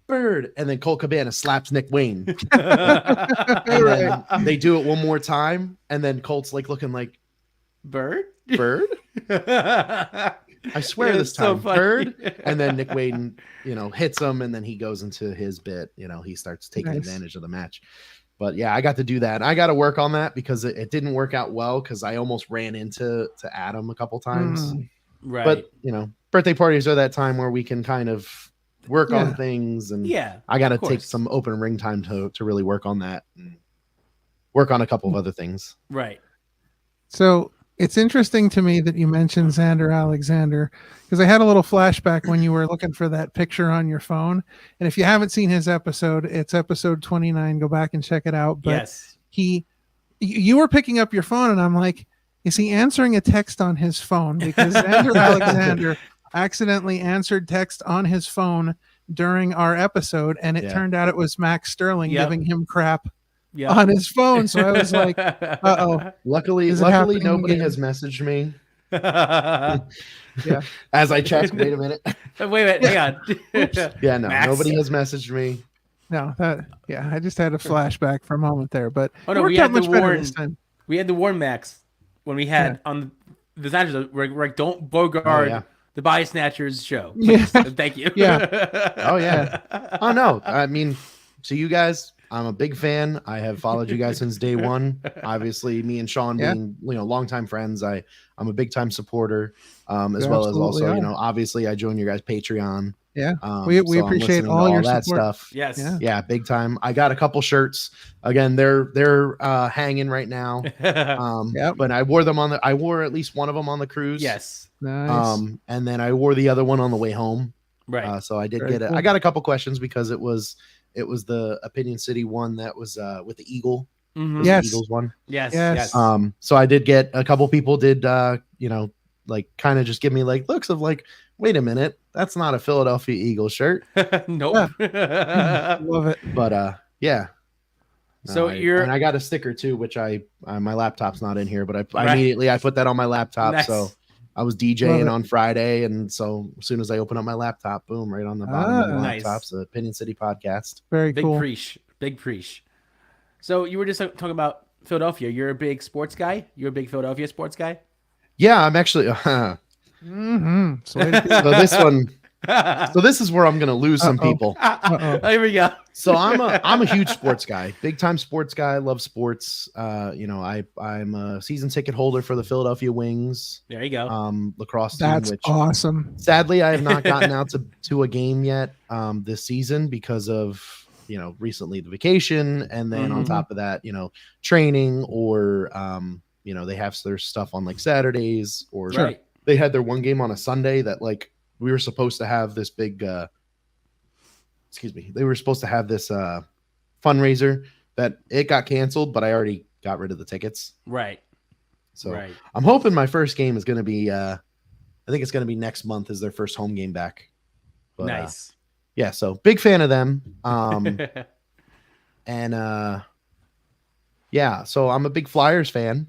Bird, and then Colt Cabana slaps Nick Wayne. And then they do it one more time, and then Colt's like looking like Bird. I swear Yeah, this it's so time, funny. Bird. And then Nick Wayne, hits him, and then he goes into his bit. He starts taking Nice. advantage of the match. But yeah, I got to do that. I got to work on that because it didn't work out well because I almost ran into Adam a couple times. Right. But birthday parties are that time where we can kind of work on Yeah. things, and yeah, I got to of take course. some open ring time to really work on that and work on a couple of other things. Right. So it's interesting to me that you mentioned Xander Alexander, because I had a little flashback when you were looking for that picture on your phone. And if you haven't seen his episode, it's episode 29. Go back and check it out. But Yes. you were picking up your phone, and I'm like, is he answering a text on his phone? Because Xander Alexander accidentally answered text on his phone during our episode, and it turned out it was Max Sterling Yep. giving him crap Yeah. on his phone. So I was like, uh-oh. Luckily Is it happening nobody again? has messaged me Yeah. as I checked. Wait a minute. Wait a minute. Hang on. Yeah, no, Max? nobody has messaged me. No, I just had a flashback for a moment there, but Oh, no, it worked we out had to much better warn- this time. We had to warn Max when we had on the Snatchers. We're like, don't bogart Oh, yeah. the Body Snatchers show. Yeah. Thank you. Yeah. Oh yeah. Oh no. I mean, so you guys, I'm a big fan. I have followed you guys since day one. Obviously, me and Sean Yeah. being longtime friends. I'm a big time supporter. As You well as absolutely also, are. obviously I joined your guys' Patreon. Yeah. so We I'm appreciate listening to all your that support. stuff. Yes. Yeah. Yeah, big time. I got a couple shirts. Again, they're hanging right now. Yep. But I wore them I wore at least one of them on the cruise. Yes. Nice. And then I wore the other one on the way home. Right. So I did Very get it. cool. I got a couple questions because it was the Opinion City one that was with the Eagle. Mhm. It was Yes. the Eagles one. Yes. Yes. Yes. So I did get a couple people did like kind of just give me like looks of like, wait a minute, that's not a Philadelphia Eagles shirt. Nope. Love it. But yeah. So and I got a sticker too, which my laptop's not in here, but I Right. immediately I put that on my laptop. Nice. So I was Love DJing it. on Friday, and so as soon as I open up my laptop, boom, right on the bottom of the Nice. laptop's the Opinion City podcast. Very Big cool. preach. Big preach. So you were just talking about Philadelphia. You're a big sports guy. You're a big Philadelphia sports guy. Yeah, I'm actually. Mm-hmm. So This is where I'm gonna lose some Uh-oh. people. There we go. So I'm a huge sports guy, big time sports guy. Love sports. I'm a season ticket holder for the Philadelphia Wings There you go. lacrosse team, that's which awesome. sadly I have not gotten out to a game yet this season because of recently the vacation, and then on Mhm. top of that training or they have their stuff on like Saturdays, or Right. they had their one game on a Sunday that like we were supposed to have this big they were supposed to have this fundraiser that it got canceled, but I already got rid of the tickets. Right. So Right. I'm hoping my first game is going to be I think it's going to be next month is their first home game back. But, Nice. yeah, so big fan of them. And yeah, so I'm a big Flyers fan.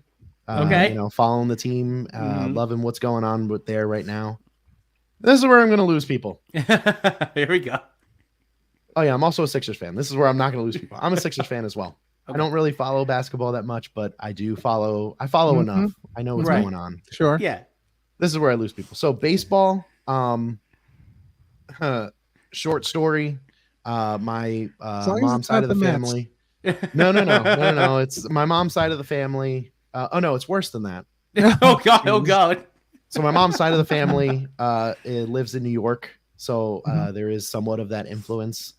Okay. Following the team, Mhm. loving what's going on with there right now. This is where I'm going to lose people. Here we go. Oh yeah, I'm also a Sixers fan. This is where I'm not going to lose people. I'm a Sixers fan as well. Okay. I don't really follow basketball that much, but I do follow. I follow Mhm. enough. I know what's Right. going on. Sure. Yeah. This is where I lose people. So baseball, short story. My As long as mom's it's side not of the the Mets. family. No. It's my mom's side of the family. Oh no, it's worse than that. Oh God. Oh God. So my mom's side of the family it lives in New York. So Mhm. there is somewhat of that influence.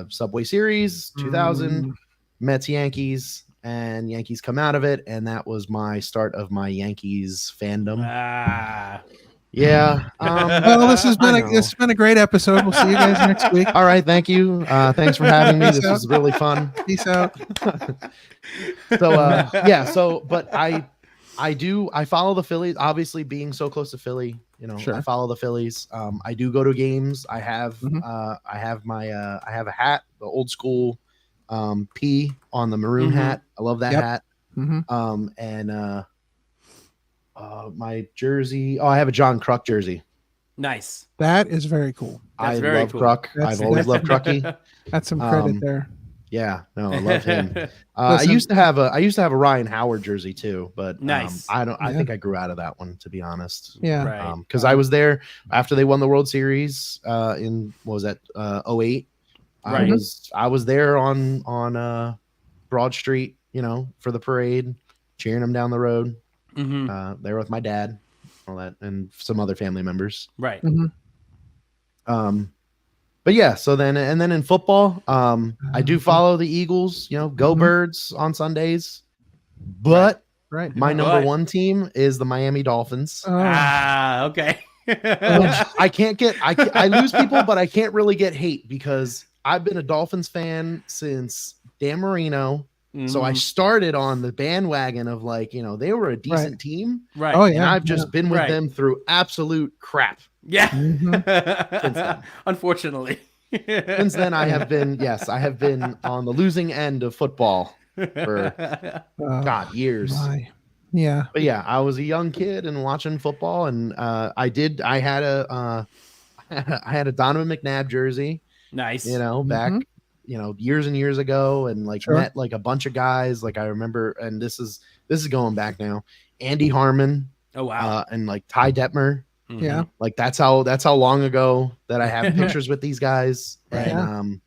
Subway Series 2000, Mets, Yankees, and Yankees come out of it, and that was my start of my Yankees fandom. Ah. Yeah. Well, this has been a great episode. We'll see you guys next week. All right. Thank you. Thanks for having me. This Peace out. was really fun. Peace out. So yeah. So, but I follow the Phillies. Obviously, being so close to Philly, Sure. I follow the Phillies. I do go to games. I have Mhm. I have a hat, the old school P on the maroon Mhm. hat. I love that Yep. hat. Mhm. And my jersey. Oh, I have a John Kruk jersey. Nice. That is very cool. That's I very love cool. Kruk. I've always loved Crucky. That's some credit there. Yeah, no, I love him. I Listen- used to have a Ryan Howard jersey too, but Nice. I think I grew out of that one, to be honest. Yeah. Right. Because I was there after they won the World Series in what was that 08. Right. I was there on Broad Street, for the parade, cheering them down the road. Mm-hmm. There with my dad, all that, and some other family members. Right. But yeah, so then in football, I do follow the Eagles, go Birds on Sundays. But Right. my number one team is the Miami Dolphins. Okay. Which I lose people, but I can't really get hate because I've been a Dolphins fan since Dan Marino. So I started on the bandwagon of they were a decent team. Right. Oh, And yeah. I've just been with them through absolute crap. Yeah. Mhm. Unfortunately. Since then, I have been on the losing end of football for years. Yeah. But yeah, I was a young kid and watching football, and I had a Donovan McNabb jersey, Nice. back years and years ago, and Sure. met a bunch of guys. I remember, and this is going back now. Andy Harmon, Oh wow. and Ty Detmer. Mhm. Yeah. That's how long ago that I have pictures with these guys. Right. And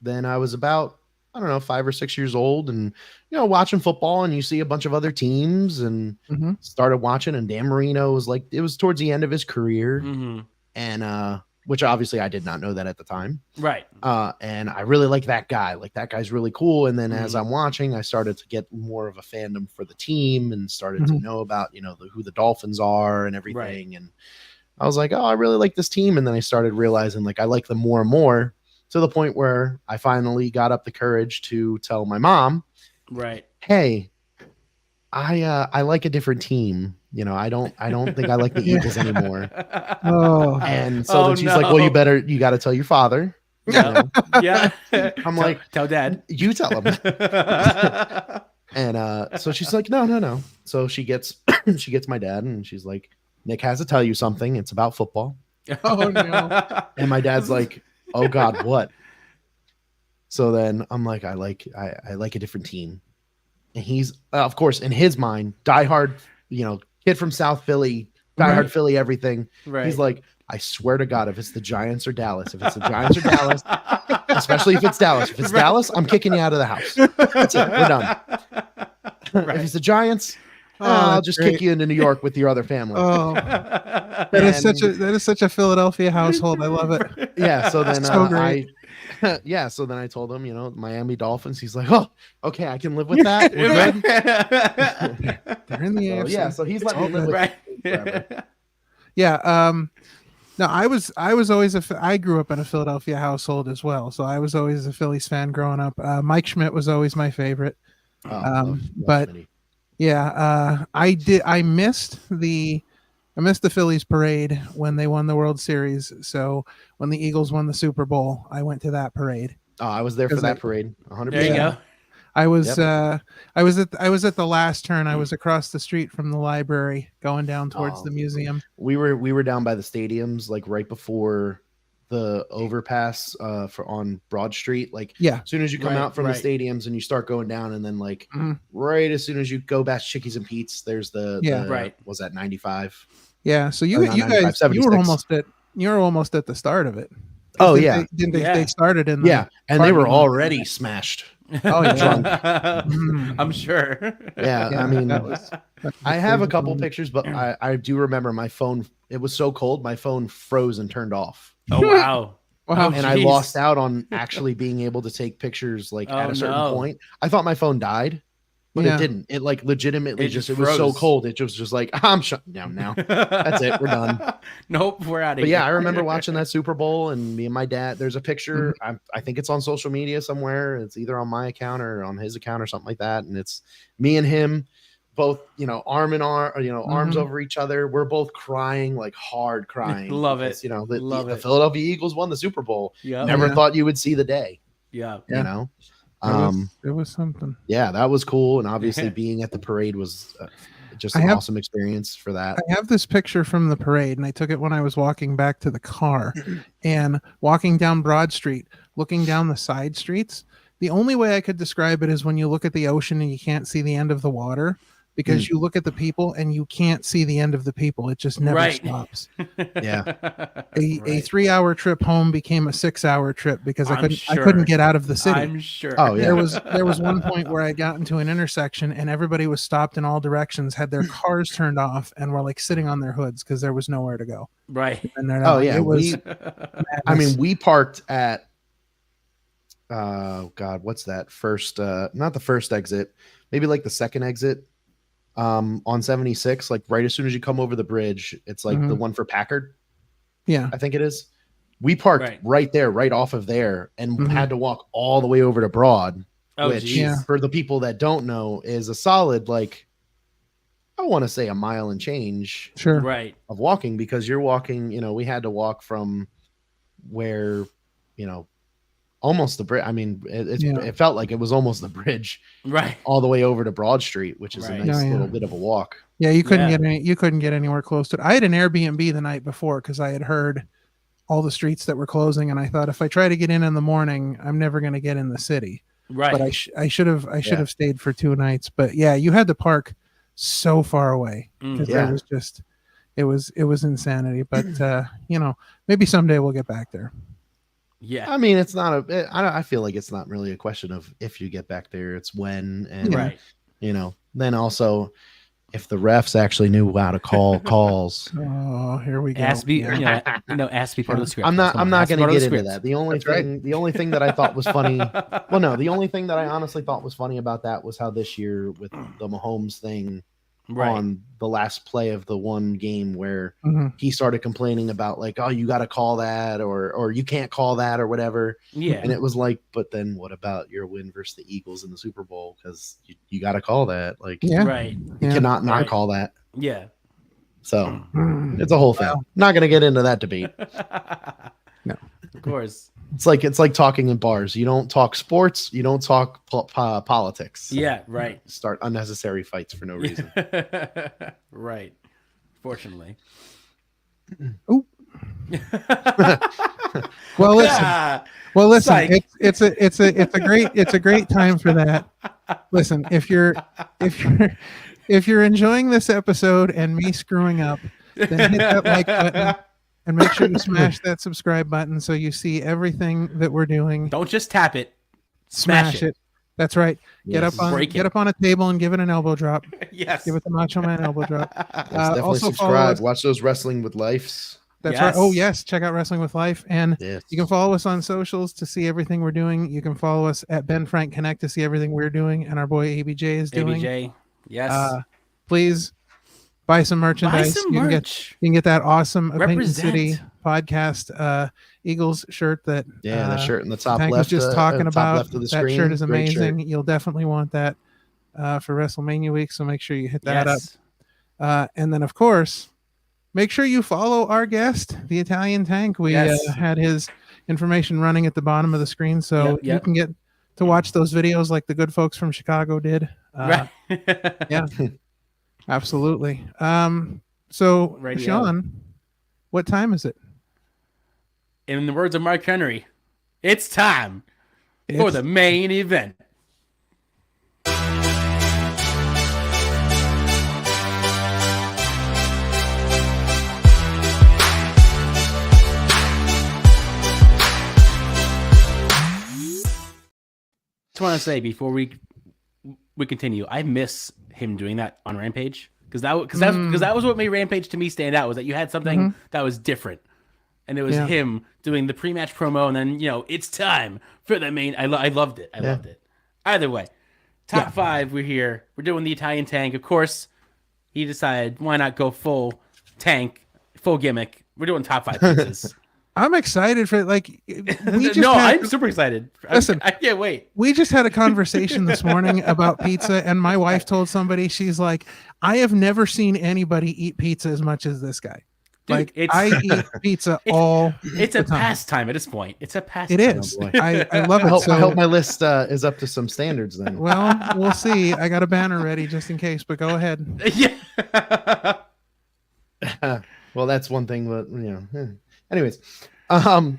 then I was about, I don't know, 5 or 6 years old, and watching football, and you see a bunch of other teams, and Mhm. started watching. And Dan Marino was it was towards the end of his career, Mhm. and which obviously I did not know that at the time. Right. And I really like that guy. That guy's really cool. And then as Mhm. I'm watching, I started to get more of a fandom for the team and started to know about, who the Dolphins are and everything. Right. And I was like, oh, I really like this team. And then I started realizing I like them more and more, to the point where I finally got up the courage to tell my mom, Right. hey, I like a different team. I don't think I like the Eagles anymore. Oh. And so then she's like, no. well, you got to tell your father. Yeah. Yeah. I'm like, tell dad. you tell him. And so she's like, no. So she gets my dad, and she's like, Nick has to tell you something. It's about football. Oh, no. And my dad's like, oh God, what? So then I'm like, I like a different team. And he's of course in his mind, diehard, kid from South Philly, diehard Right. Philly, everything. Right. He's like, I swear to God, if it's the Giants or Dallas, especially if it's Dallas, if it's Dallas, I'm kicking you out of the house. That's it. We're done. If it's the Giants, I'll that's just great. kick you into New York with your other family. Oh, that is such a Philadelphia household. I love it. Yeah. So then So great. so then I told him, Miami Dolphins. He's like, oh, okay, I can live with that. We're good. They're in the So, AFC. yeah. So he's let me live with Right. it forever. Yeah. No, I was always I grew up in a Philadelphia household as well, so I was always a Phillies fan growing up. Mike Schmidt was always my favorite. Love But Smitty. yeah, I missed the Phillies parade when they won the World Series. So when the Eagles won the Super Bowl, I went to that parade. Oh, I was there for 'Cause that I- parade. 100%. There you go. I was Yep. I was at the last turn. I was across the street from the library going down towards Oh. the museum. We were down by the stadiums, right before the overpass on Broad Street. Yeah. As soon as you come Right, out from right. the stadiums and you start going down, and then Mhm. right as soon as you go past Chickies and Pete's, there's Yeah. Right. Was that 95? Yeah, so Or you not guys 95, you were 76. almost at the start of it. Oh, Didn't yeah. they Yeah. started in the Yeah, and they were parking lot. already smashed. Oh, yeah. Drunk. Mm. I'm sure. Yeah, Yeah, I mean, that was I have a crazy couple moment. pictures, but I do remember my phone. It was so cold, my phone froze and turned off. Oh wow. Wow. And I Jeez. lost out on actually being able to take pictures at Oh, a certain no. point. I thought my phone died, but Yeah. it didn't. It legitimately It just just it was so froze. cold. It just was like, I'm shut down now. That's it. We're done. Nope, we're out of But here. yeah, I remember watching that Super Bowl, and me and my dad. There's a picture. I think it's on social media somewhere. It's either on my account or on his account or something like that. And it's me and him, both arm in arm, arms Mhm. over each other. We're both crying, hard crying. Love it. because, the, Love the it. Philadelphia Eagles won the Super Bowl. Yeah. Never Yeah. thought you would see the day. Yeah. Yeah. It was something. Yeah, that was cool. And obviously being at the parade was just an awesome experience for that. I have this picture from the parade, and I took it when I was walking back to the car, and walking down Broad Street, looking down the side streets. The only way I could describe it is when you look at the ocean and you can't see the end of the water, because you look at the people and you can't see the end of the people. It just never stops. Yeah. A 3-hour trip home became a 6-hour trip because I couldn't get out of the city. I'm sure. Oh yeah. There was one point where I got into an intersection and everybody was stopped in all directions, had their cars turned off, and were like sitting on their hoods because there was nowhere to go. Right. And yeah. It was we parked at God, what's that? First not the first exit, maybe like the second exit. On 76, like right as soon as you come over the bridge, it's like the one for Packard. Yeah, I think it is. We parked right there, right off of there, and had to walk all the way over to Broad, which for the people that don't know is a solid, like, I want to say a mile and change of walking, because you're walking, we had to walk from where, almost the bridge. I mean, it felt like it was almost the bridge, all the way over to Broad Street, which is a nice little bit of a walk. Yeah, you couldn't get anywhere close to it. I had an Airbnb the night before because I had heard all the streets that were closing, and I thought if I try to get in the morning, I'm never going to get in the city. Right. But I should have stayed for 2 nights. But yeah, you had to park so far away because there was just it was insanity. But maybe someday we'll get back there. Yeah, I mean, it's not I feel like it's not really a question of if you get back there, it's when, and then also if the refs actually knew how to call calls. Oh, here we go. Ask me part of the script. I'm not going to get into that. The only thing that I thought was funny. Well, no, the only thing that I honestly thought was funny about that was how this year with the Mahomes thing. On the last play of the one game where he started complaining about like, oh, you got to call that or you can't call that or whatever. Yeah. And it was like, but then what about your win versus the Eagles in the Super Bowl? Because you got to call that. Like, you cannot not call that. Yeah. So it's a whole thing. Not going to get into that debate. No, of course. It's like talking in bars. You don't talk sports. You don't talk politics. Yeah, right. Start unnecessary fights for no reason. Right. Fortunately. Ooh. Well, listen. It's a great time for that. Listen, if you're enjoying this episode and me screwing up, then hit that like button. And make sure you smash that subscribe button so you see everything that we're doing. Don't just tap it. Smash it. That's right. Get up on a table and give it an elbow drop. Yes. Give it the Macho Man elbow drop. Definitely also subscribe. Watch those Wrestling with Lifes. That's right. Oh, yes. Check out Wrestling with Life. And you can follow us on socials to see everything we're doing. You can follow us at Ben Frank Connect to see everything we're doing and our boy ABJ is doing. ABJ. Yes. Please buy some merchandise. You can get that awesome Opinion City podcast Eagles shirt that the shirt in the top Tank left was just talking about. Of the that screen. Shirt is Great amazing. Shirt. You'll definitely want that for WrestleMania week, so make sure you hit that up. And then of course, make sure you follow our guest, the Italian Tank. We had his information running at the bottom of the screen, so you can get to watch those videos like the good folks from Chicago did. Yeah. Absolutely. So, Sean, what time is it? In the words of Mark Henry, it's time for the main event. Just want to say before we continue, I miss him doing that on Rampage because that was what made Rampage to me stand out, was that you had something that was different, and it was him doing the pre-match promo, and then it's time for the main. I loved it. I loved it. Either way, top 5. We're here. We're doing the Italian Tank. Of course, he decided why not go full tank, full gimmick. We're doing top 5 pieces. I'm excited for I'm super excited. Listen, I can't wait. We just had a conversation this morning about pizza, and my wife told somebody, she's like, I have never seen anybody eat pizza as much as this guy. Dude, like it's- I eat pizza all. It's a the time. pastime at this point. It's a pastime. It is. boy. I love it. I hope my list is up to some standards then. Well, we'll see. I got a banner ready just in case, but go ahead. Yeah. Well, that's one thing, but anyways,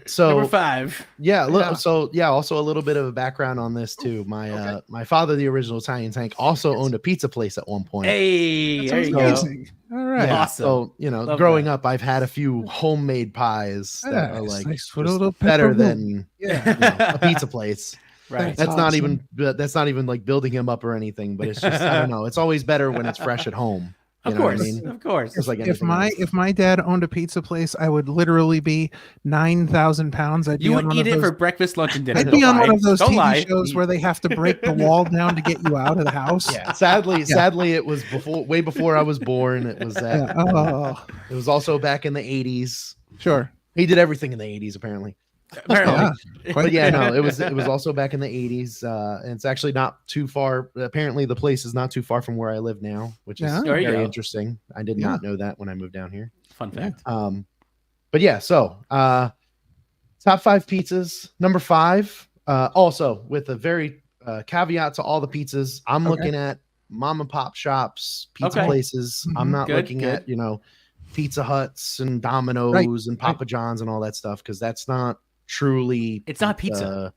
so Number 5. yeah, Yeah. so yeah, also a little bit of a background on this too. My my father, the original Italian Tank, also owned a pizza place at one point. Hey, That's there you go. amazing. All right. Yeah, Awesome. so Love growing that. up, I've had a few homemade pies that are like nice with a just little better pepperoni. than Yeah. a pizza place. Right. That's That's not even like building him up or anything, but it's just I don't know. It's always better when it's fresh at home. You Of know what I course. mean? Of course. Just like If anything else. if my dad owned a pizza place, I would literally be 9,000 pounds. I'd You be would on one eat of it for those. breakfast, lunch, and dinner. I'd be Don't on one lie. of those Don't TV lie. shows where they have to break the wall down to get you out of the house. Yeah, sadly, it was way before I was born. It was that. Yeah. Oh, It was also back in the 80s. sure. He did everything in the 80s, apparently. Apparently. Yeah. But yeah, no, it was also back in the 80s. And it's actually not too far. Apparently, the place is not too far from where I live now, which is Yeah. There you very go. interesting. I did not know that when I moved down here. Fun fact. But yeah, so top 5 pizzas. Number 5, also with a very caveat to all the pizzas, I'm Okay. looking at mom and pop shops, pizza Okay. places. I'm Mhm. not Good, looking good. at Pizza Huts and Domino's and Papa John's and all that stuff, because that's not truly It's not pizza.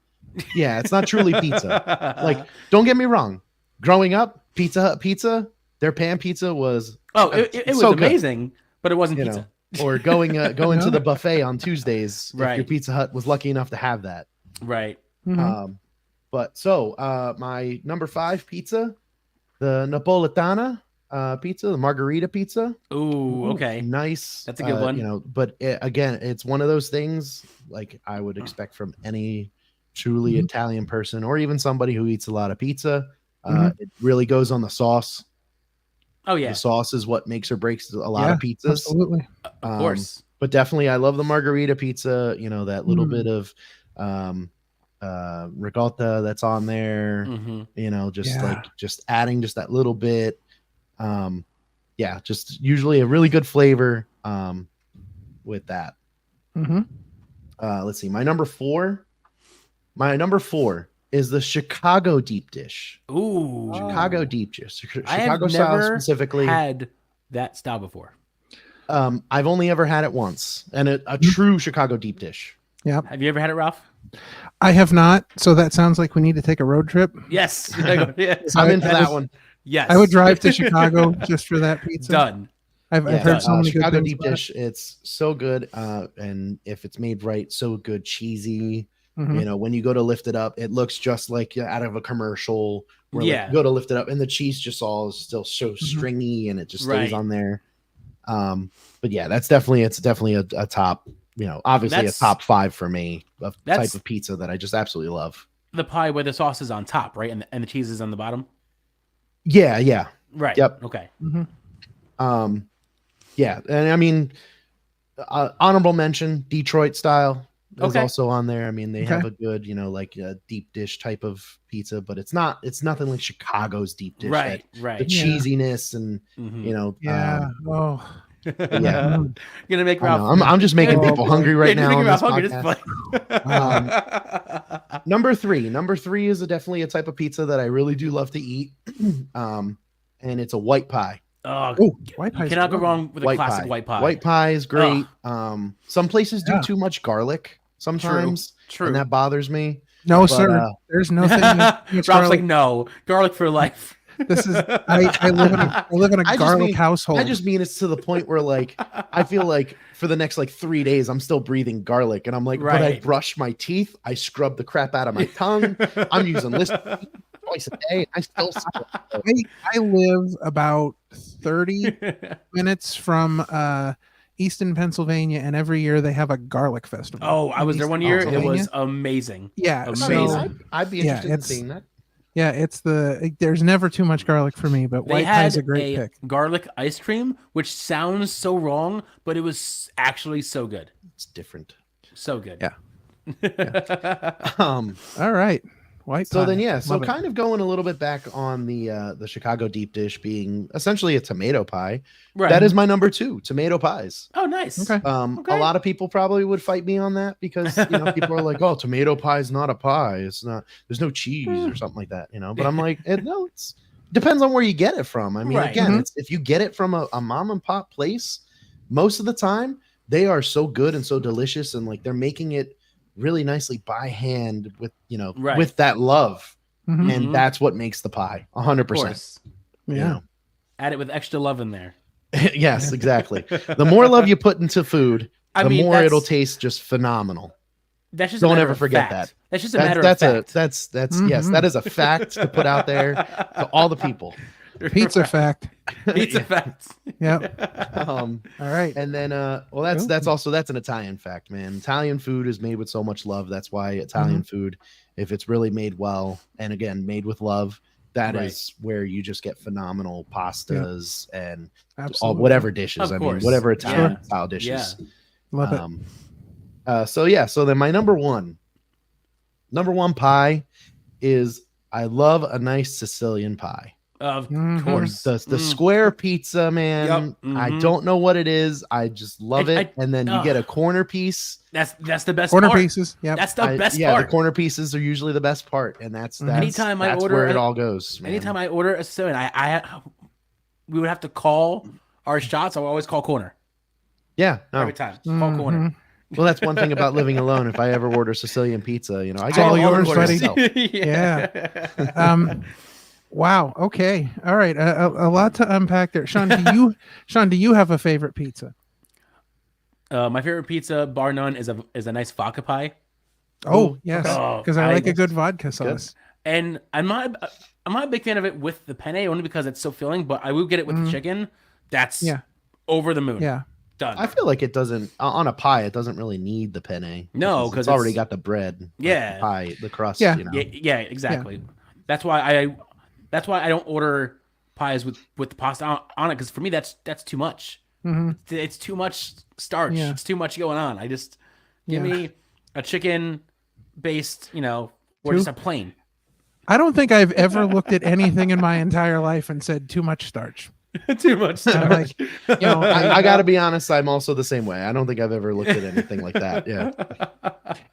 Yeah, it's not truly pizza. Like, don't get me wrong, growing up, Pizza Hut pizza, their pan pizza was it was so good. amazing, but it wasn't You pizza. or going to No. the buffet on Tuesdays if your Right. Pizza Hut was lucky enough to have that. Right. Mhm. But so my number 5 pizza, the Napolitana pizza, the margarita pizza. Ooh, okay. Nice. That's a good one. But again, it's one of those things like I would expect from any truly Mhm. Italian person or even somebody who eats a lot of pizza. Mhm. It really goes on the sauce. Oh yeah, The sauce is what makes or breaks a lot Yeah, of pizzas. Absolutely. of course. But definitely I love the margarita pizza, that little Mm. bit of ricotta that's on there, Mhm. just adding just that little bit. Just usually a really good flavor with that. Hmm. Let's see. My number four is the Chicago deep dish. Ooh, Chicago deep dish. I have Chicago style never specifically. had that style before. I've only ever had it once, and a true Chicago deep dish. Have you ever had it, Ralph? I have not. So that sounds like we need to take a road trip. Yes. yes. I'm I- into I that would- one. Yes. I would drive to Chicago just for that pizza. Done. I've Yeah, heard so many good Chicago things deep about it. dish. It's so good, and if it's made right, so good, cheesy. Mhm. When you go to lift it up, it looks just like out of a commercial. Where Yeah. you go to lift it up, and the cheese just all is still so stringy, and it just stays Right. on there. But yeah, it's definitely a top. Obviously That's- a top 5 for me of That's- type of pizza that I just absolutely love. The pie where the sauce is on top, right, and the cheese is on the bottom. Yeah. Right. Yep. Okay. Yeah, and I mean, honorable mention, Detroit style is Okay. also on there. I mean, they Okay. have a good, like a deep dish type of pizza, but it's nothing like Chicago's deep dish. Right. The Right. Yeah. cheesiness and Mhm. Yeah. Oh. yeah. Mm. You're gonna make I know, Ralph. I'm just making Oh, people boy. hungry right Yeah, now on just this making Ralph hungry, podcast. just play. Number three is definitely a type of pizza that I really do love to eat, and it's a white pie. Oh, Oh, white you pie's cannot go good. wrong with a White classic pie. white pie. White pie is great. Some places do Yeah. too much garlic sometimes, True. and that bothers me. No, But, sir. There's no thing. Ralph's like, no, garlic for life. This is I live in a I just garlic mean- household. I just mean it's to the point where like I feel like for the next like 3 days I'm still breathing garlic, and I'm like, but I Right. brush my teeth, I scrub the crap out of my tongue. I'm using Listerine twice a day. I still smell it. I live about 30 minutes from Easton, Pennsylvania, and every year they have a garlic festival. Oh, I was there one year. It Pennsylvania. was amazing. Yeah, amazing. so I'd be Yeah, interested in it's- seeing that. yeah, it's there's never too much garlic for me, but They white pie had is a great pick. garlic ice cream, which sounds so wrong, but it was actually so good. It's different. So good. Yeah. Um, All right. White So pie. then, yeah. So Love it. kind of going a little bit back on the Chicago deep dish being essentially a tomato pie. Right. That is my number 2, tomato pies. Oh, nice. Okay. Okay. A lot of people probably would fight me on that because people are like, "Oh, tomato pie is not a pie. It's not. There's no cheese or something like that." But I'm like, no, it's depends on where you get it from. I mean, Right. again, Mhm. it's if you get it from a mom and pop place, most of the time they are so good and so delicious, and like they're making it really nicely by hand with Right. with that love, Mhm. and Mhm. that's what makes the pie 100%. Of course. Yeah. Add it with extra love in there. Yes, exactly. The more love you put into food, I the mean, more that's- it'll taste just phenomenal. That's just Don't a matter ever of forget fact. that. That's just a That's matter that's of a fact. that's yes, Mhm. that is a fact to put out there to all the people. Pizza Right. fact. Pizza facts. Yep. Um, All right. and then that's an Italian fact, man. Italian food is made with so much love. That's why Italian food, if it's really made well and again made with love, that Right. is where you just get phenomenal pastas and Absolutely. whatever dishes. Of I mean, course. whatever Italian Yeah. style dishes. Love it. So then my number one pie is I love a nice Sicilian pie. Of Mhm. course. The square pizza, man. Yep. I Mhm. don't know what it is. I just love it. And then you get a ugh. corner piece. That's the best Corner part. pieces. Yep. That's the best Yeah, part. the corner pieces are usually the best part, and that's Anytime I that's order where it a- all goes. Man. Anytime I order a Sicilian, we would have to call our shots. I would always call corner yeah, no. every time. Call corner. Mhm. Well, that's one thing about living alone. If I ever order Sicilian pizza, I all get all yours, the buddy. orders myself. Yeah. Wow. Okay. All right. A lot to unpack there. Sean, do you have a favorite pizza? My favorite pizza, bar none, is a nice vodka pie. Oh, yes. Oh, Because I like a good vodka sauce. And I'm not a big fan of it with the penne only because it's so filling. But I will get it with the chicken. That's Yeah. over the moon. Yeah. Done. I feel like it doesn't on a pie. It doesn't really need the penne. No, because 'cause it's already it's- got the bread. like Yeah. the pie, the crust. Yeah. Yeah, exactly. That's why I don't order pies with the pasta on it because for me that's too much. Mhm. It's too much starch. Yeah. It's too much going on. I just give Yeah. me a chicken based, or Two- just a plain. I don't think I've ever looked at anything in my entire life and said too much starch. Too much I'm starch. like, I got to be honest. I'm also the same way. I don't think I've ever looked at anything like that. Yeah.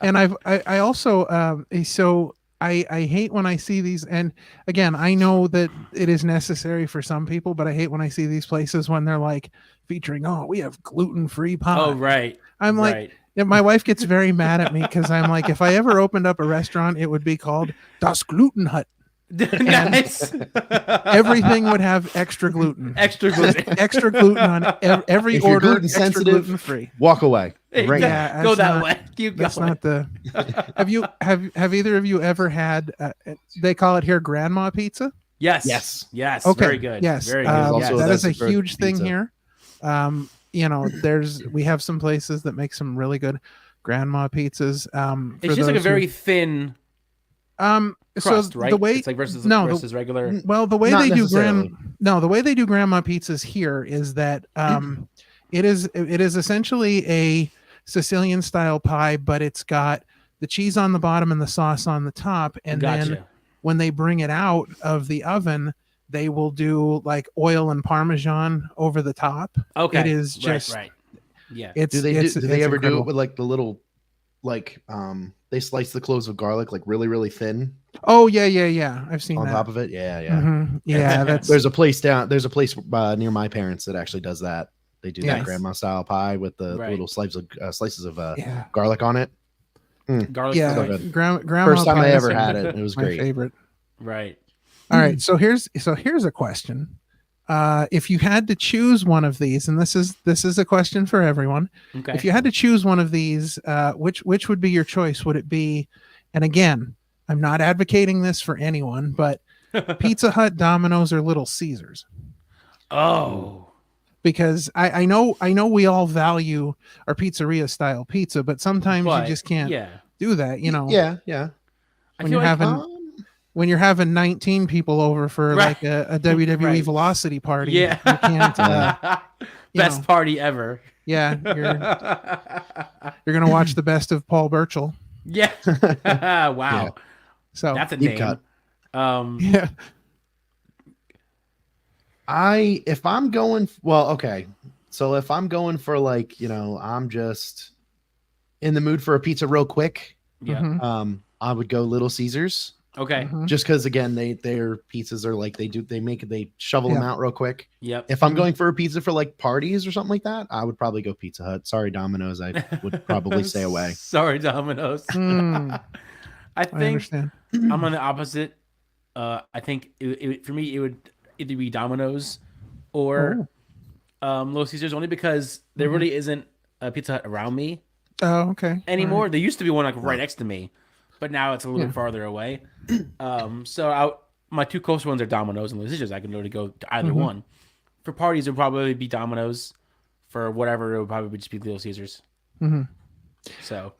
and I also so I hate when I see these, and again I know that it is necessary for some people, but I hate when I see these places when they're like featuring, oh, we have gluten-free pie. Oh right. I'm like, right. yeah, my wife gets very mad at me because I'm like, if I ever opened up a restaurant, it would be called Das Gluten Hut. Nice. Everything would have extra gluten. Extra gluten. Extra gluten on every If you're order. gluten Extra sensitive, gluten free. Walk away. Right. Yeah, Go that's that not- way. Keep That's going. not the. Have either of you ever had? They call it here grandma pizza. Yes. Yes. Yes. Okay. Very good. Yes. Very good. Um, Also, Yes. that is a that's a very huge good thing pizza. here. We have some places that make some really good grandma pizzas. It's just like a very thin crust, so right? the way it's like versus regular. well the way Not they do necessarily. the way they do grandma pizzas here is that it is essentially a Sicilian style pie, but it's got the cheese on the bottom and the sauce on the top, and then Gotcha. when they bring it out of the oven, they will do like oil and Parmesan over the top. Okay. It is just right. Yeah. it's Do they it's, do they it's ever do incredible. it with like the little they slice the cloves of garlic like really really thin Oh yeah. I've seen on that. top of it? Yeah. Mhm. Yeah, that's There's a place near my parents that actually does that. They do Nice. that grandma style pie with the Right. little slices of yeah. garlic on it. Garlic. Yeah, fry. good. grandma First time pie I is ever had it. It was my great. favorite. Right. All right, so here's a question. If you had to choose one of these, and this is a question for everyone. Okay. If you had to choose one of these, which would be your choice? Would it be? And again, I'm not advocating this for anyone, but Pizza Hut, Domino's, or Little Caesars, Oh. because I know we all value our pizzeria style pizza, but sometimes But, you just can't Yeah. do that. Yeah. I when feel you're like having when you're having 19 people over for Right. like a WWE Right. Velocity party, yeah. you can't. You Best know. party ever. Yeah, you're gonna watch the best of Paul Burchill. Yeah. Wow. So That's a Deep name. cut. yeah. If I'm going, well, okay. So if I'm going for like, I'm just in the mood for a pizza real quick, Yeah. Mhm. I would go Little Caesars. Okay. Mhm. Just because again, their pizzas are like they shovel them Yeah. out real quick. Yep. If I'm Mhm. going for a pizza for like parties or something like that, I would probably go Pizza Hut. Sorry, Domino's. I would probably stay away. Sorry, Domino's. Mm, I I think understand. I'm on the opposite. I think for me, it would either be Domino's or Little Caesars, only because there Mhm. really isn't a Pizza Hut around me Oh, okay. anymore. All right. There used to be one like right next to me, but now it's a little Yeah. bit farther away. So my two close ones are Domino's and Little Caesars. I can literally go to either Mhm. one. For parties, it would probably be Domino's. For whatever, it would probably just be Little Caesars. Mhm. So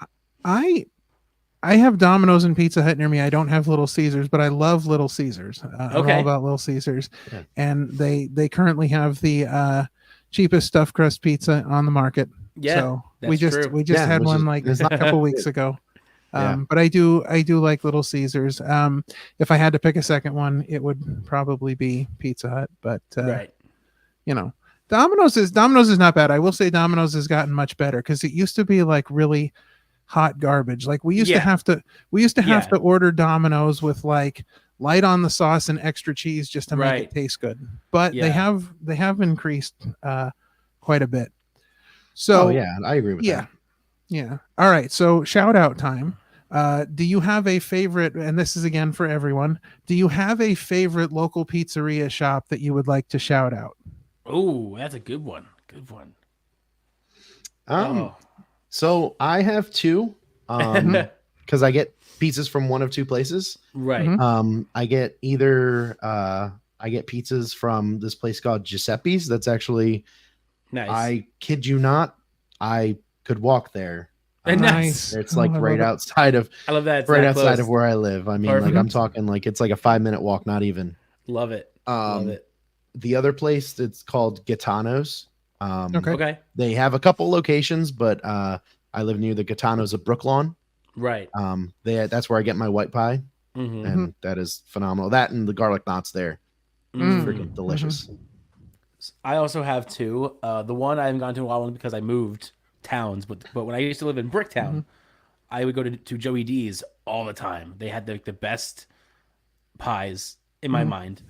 I have Domino's and Pizza Hut near me. I don't have Little Caesars, but I love Little Caesars. I'm Okay. all about Little Caesars, Yeah. and they currently have the cheapest stuffed crust pizza on the market. Yeah, so we that's just true. we just Yeah, had which one is- like it's a not couple weeks ago. Yeah. But I do like Little Caesars. If I had to pick a second one, it would probably be Pizza Hut. But Right. Domino's is not bad. I will say Domino's has gotten much better because it used to be like really hot garbage. Like we used to Yeah. have to Yeah. order Domino's with like light on the sauce and extra cheese just to make Right. it taste good. But Yeah. they have increased quite a bit. So Oh yeah, I agree with yeah. that. Yeah. All right. So shout out time. Do you have a favorite? And this is again for everyone. Do you have a favorite local pizzeria shop that you would like to shout out? Oh, that's a good one. Good one. Um, So I have two, because I get pizzas from one of two places. Right. Mhm. I get pizzas from this place called Giuseppe's. That's actually, Nice. I kid you not, I could walk there. Nice. It's Oh, like I love right it. outside of I love that. It's right that outside close. of where I live. I mean, Perfect. like I'm talking like it's like a 5-minute walk, not even. Love it. Love it. The other place, it's called Gitano's. Okay. Okay. They have a couple locations, but I live near the Gitanos of Brooklawn. Right. That's where I get my white pie, Mm-hmm. and that is phenomenal. That and the garlic knots there, Mm. freaking delicious. I also have two. The one I haven't gone to in a while because I moved towns, but when I used to live in Bricktown, I would go to Joey D's all the time. They had the best pies in my mind.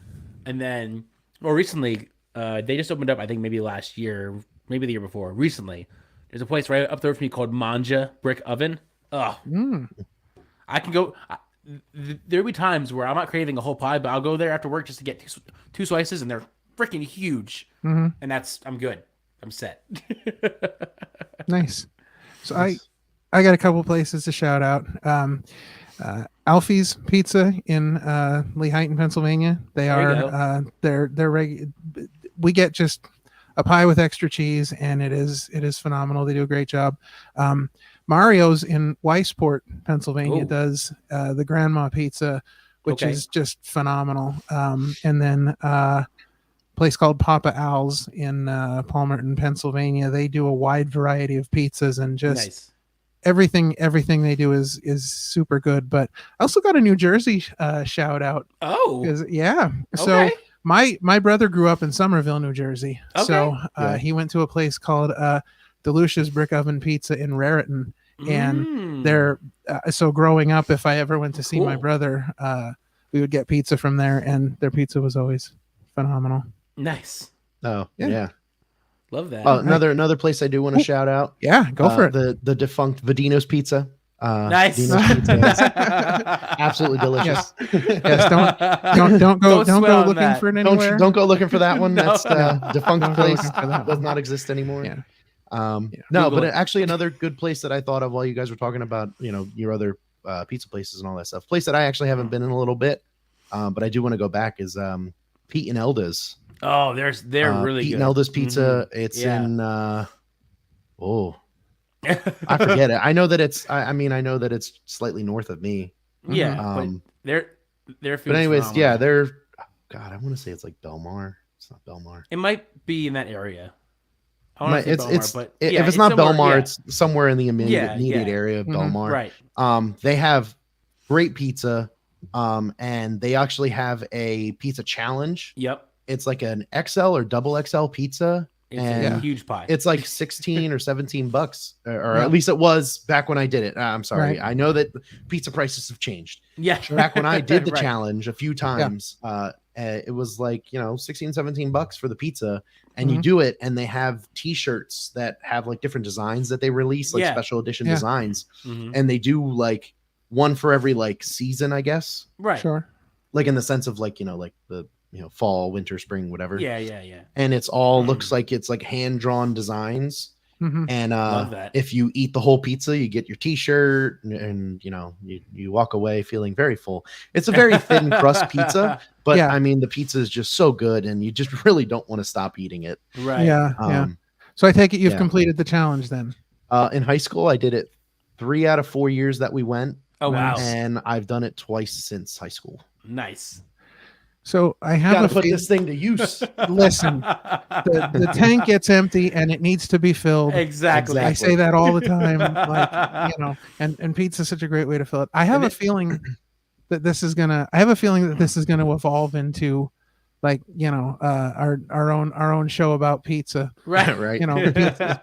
And then more recently, they just opened up, I think maybe last year, maybe the year before. Recently, there's a place right up there for me called Manja Brick Oven. Oh, Mm. I can go. There'll be times where I'm not craving a whole pie, but I'll go there after work just to get two slices, and they're freaking huge. Mhm. And I'm good. I'm set. Nice. So I got a couple places to shout out. Alfie's Pizza in Lehighton, Pennsylvania. They There you are we get just a pie with extra cheese, and it is phenomenal. They do a great job. Mario's in Weisport, Pennsylvania Ooh. does the Grandma Pizza, which Okay. is just phenomenal. And then place called Papa Al's in Palmerton, Pennsylvania. They do a wide variety of pizzas and just Nice. everything they do is super good. But I also got a New Jersey shout out. Oh. 'Cause, yeah. So Okay. my brother grew up in Somerville, New Jersey. Okay. So Yeah. he went to a place called Delucia's Brick Oven Pizza in Raritan. And Mm. they're so growing up, if I ever went to see my Cool. brother, we would get pizza from there, and their pizza was always phenomenal. Nice. Oh Yeah. yeah. Love that. Oh, another place I do want to shout out. Yeah, go for it. The defunct Vadino's Pizza. Nice. Vadino's Pizza is absolutely delicious. Yes, don't go sweat on looking that. for it anywhere. Don't go looking for that one. No. That's defunct Don't go place. looking for that Does one. not exist anymore. Yeah. No, Google but it. actually another good place that I thought of while you guys were talking about, your other pizza places and all that stuff. Place that I actually haven't been in a little bit, but I do want to go back is Pete and Elda's. Oh, they're really Pete good. and Elda's Pizza. It's Yeah. in I forget it. I know that it's I know that it's slightly north of me. Yeah, Um, but their food's But anyways, phenomenal. yeah, they're God, I want to say it's like Belmar. It's not Belmar. It might be in that area. I wanna say It's Belmar, but if yeah, it's not somewhere- Belmar, yeah. it's somewhere in the immediate Yeah. area of Mhm. Belmar. Right. They have great pizza. And they actually have a pizza challenge. Yep. It's like an XL or double XL pizza. It's And a huge pie. It's like 16 or 17 bucks, or Yeah. at least it was back when I did it. I'm sorry. Right. I know that pizza prices have changed. Yeah. Back when I did the Right. challenge a few times, it was like, 16, 17 bucks for the pizza, and you Mhm. do it, and they have t-shirts that have like different designs that they release, like Yeah. special edition Yeah. designs. Mhm. And they do like one for every like season, I guess, Right. Sure. like in the sense of like, like the, fall, winter, spring, whatever. Yeah. And it's all looks like it's like hand-drawn designs. Hmm. And Love that. if you eat the whole pizza, you get your t-shirt, and you walk away feeling very full. It's a very thin crust pizza, but Yeah. I mean the pizza is just so good, and you just really don't want to stop eating it. Right. Yeah. So I take it you've yeah. completed the challenge then. In high school, I did it 3 out of 4 years that we went, Oh wow. and I've done it twice since high school. Nice. So I have Gotta a put feel- this thing to use. Listen, the tank gets empty and it needs to be filled. Exactly. I say that all the time, like, and pizza is such a great way to fill it. I have a feeling that this is gonna evolve into, like, our own show about pizza. Right. Right.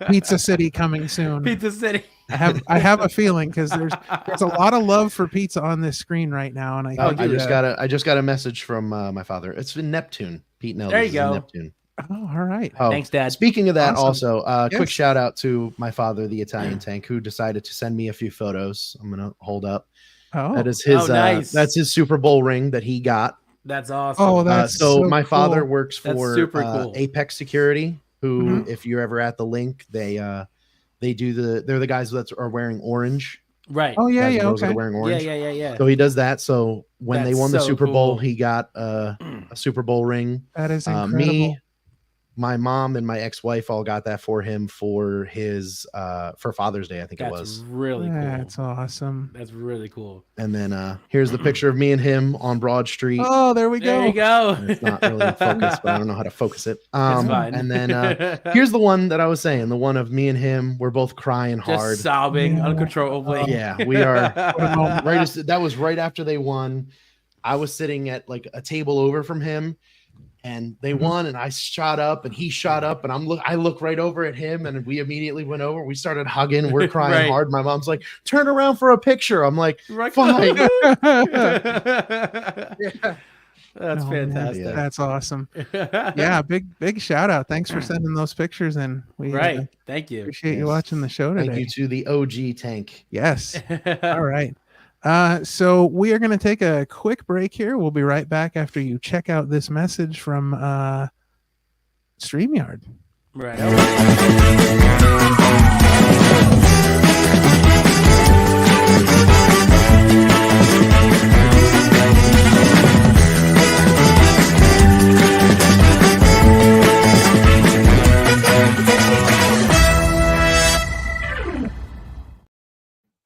Pizza City coming soon. Pizza City. I have a feeling, because there's a lot of love for pizza on this screen right now, and I just got a message from my father. It's in Neptune. Pete Nelson. There you go. Neptune. Oh, all right. Oh, Thanks, Dad. Speaking of that, Awesome. also, quick Yes. shout out to my father, the Italian Tank, who decided to send me a few photos. I'm gonna hold up. Oh, That is his. nice. That's his Super Bowl ring that he got. That's awesome. Oh, that's so so my father cool. works That's for super cool. Apex Security, who, Mhm. if you're ever at the link, they're the guys that are wearing orange. right. Oh yeah, Guys and yeah, girls that okay. are wearing Yeah, orange. yeah. So he does that. So when they That's won the so Super Bowl, cool. he got a Super Bowl ring. That is incredible. Me, my mom, and my ex-wife all got that for him for his for Father's Day, I think it That's was. really cool. That's awesome. That's really cool. And then here's the picture of me and him on Broad Street. Oh, there we There go. you go. It's not really in focus, but I don't know how to focus it. It's fine. And then here's the one that I was saying, the one of me and him. We're both crying just hard. sobbing Yeah. uncontrollably. Yeah, we are. moment. That was right after they won. I was sitting at like a table over from him, and they won, and I shot up, and he shot up, and I look right over at him, and we immediately went over. We started hugging. We're crying Right. hard. My mom's like, "Turn around for a picture." I'm like, Right. "Fine." That's Oh, man, fantastic. That's awesome. Yeah, big shout out. Thanks for sending those pictures in. We Right. Thank you. appreciate you Yes. watching the show today. Thank you to the OG Tank. Yes. All right. So we are going to take a quick break here. We'll be right back after you check out this message from StreamYard. Right.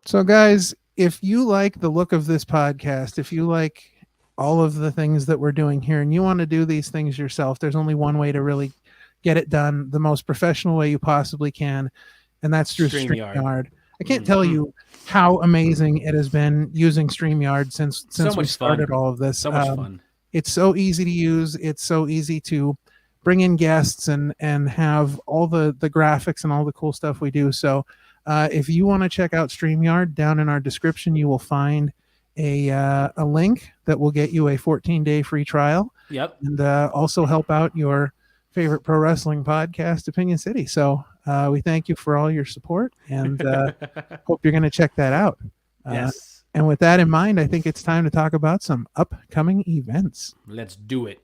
So, guys, if you like the look of this podcast, if you like all of the things that we're doing here, and you want to do these things yourself, there's only one way to really get it done the most professional way you possibly can, and that's through StreamYard. I can't tell you how amazing it has been using StreamYard since So we much started fun. all of this. So much fun. It's so easy to use. It's so easy to bring in guests and have all the graphics and all the cool stuff we do. So if you want to check out StreamYard, down in our description, you will find a link that will get you a 14-day free trial, Yep. and also help out your favorite pro wrestling podcast, Opinion City. So we thank you for all your support, and hope you're going to check that out. Yes. And with that in mind, I think it's time to talk about some upcoming events. Let's do it.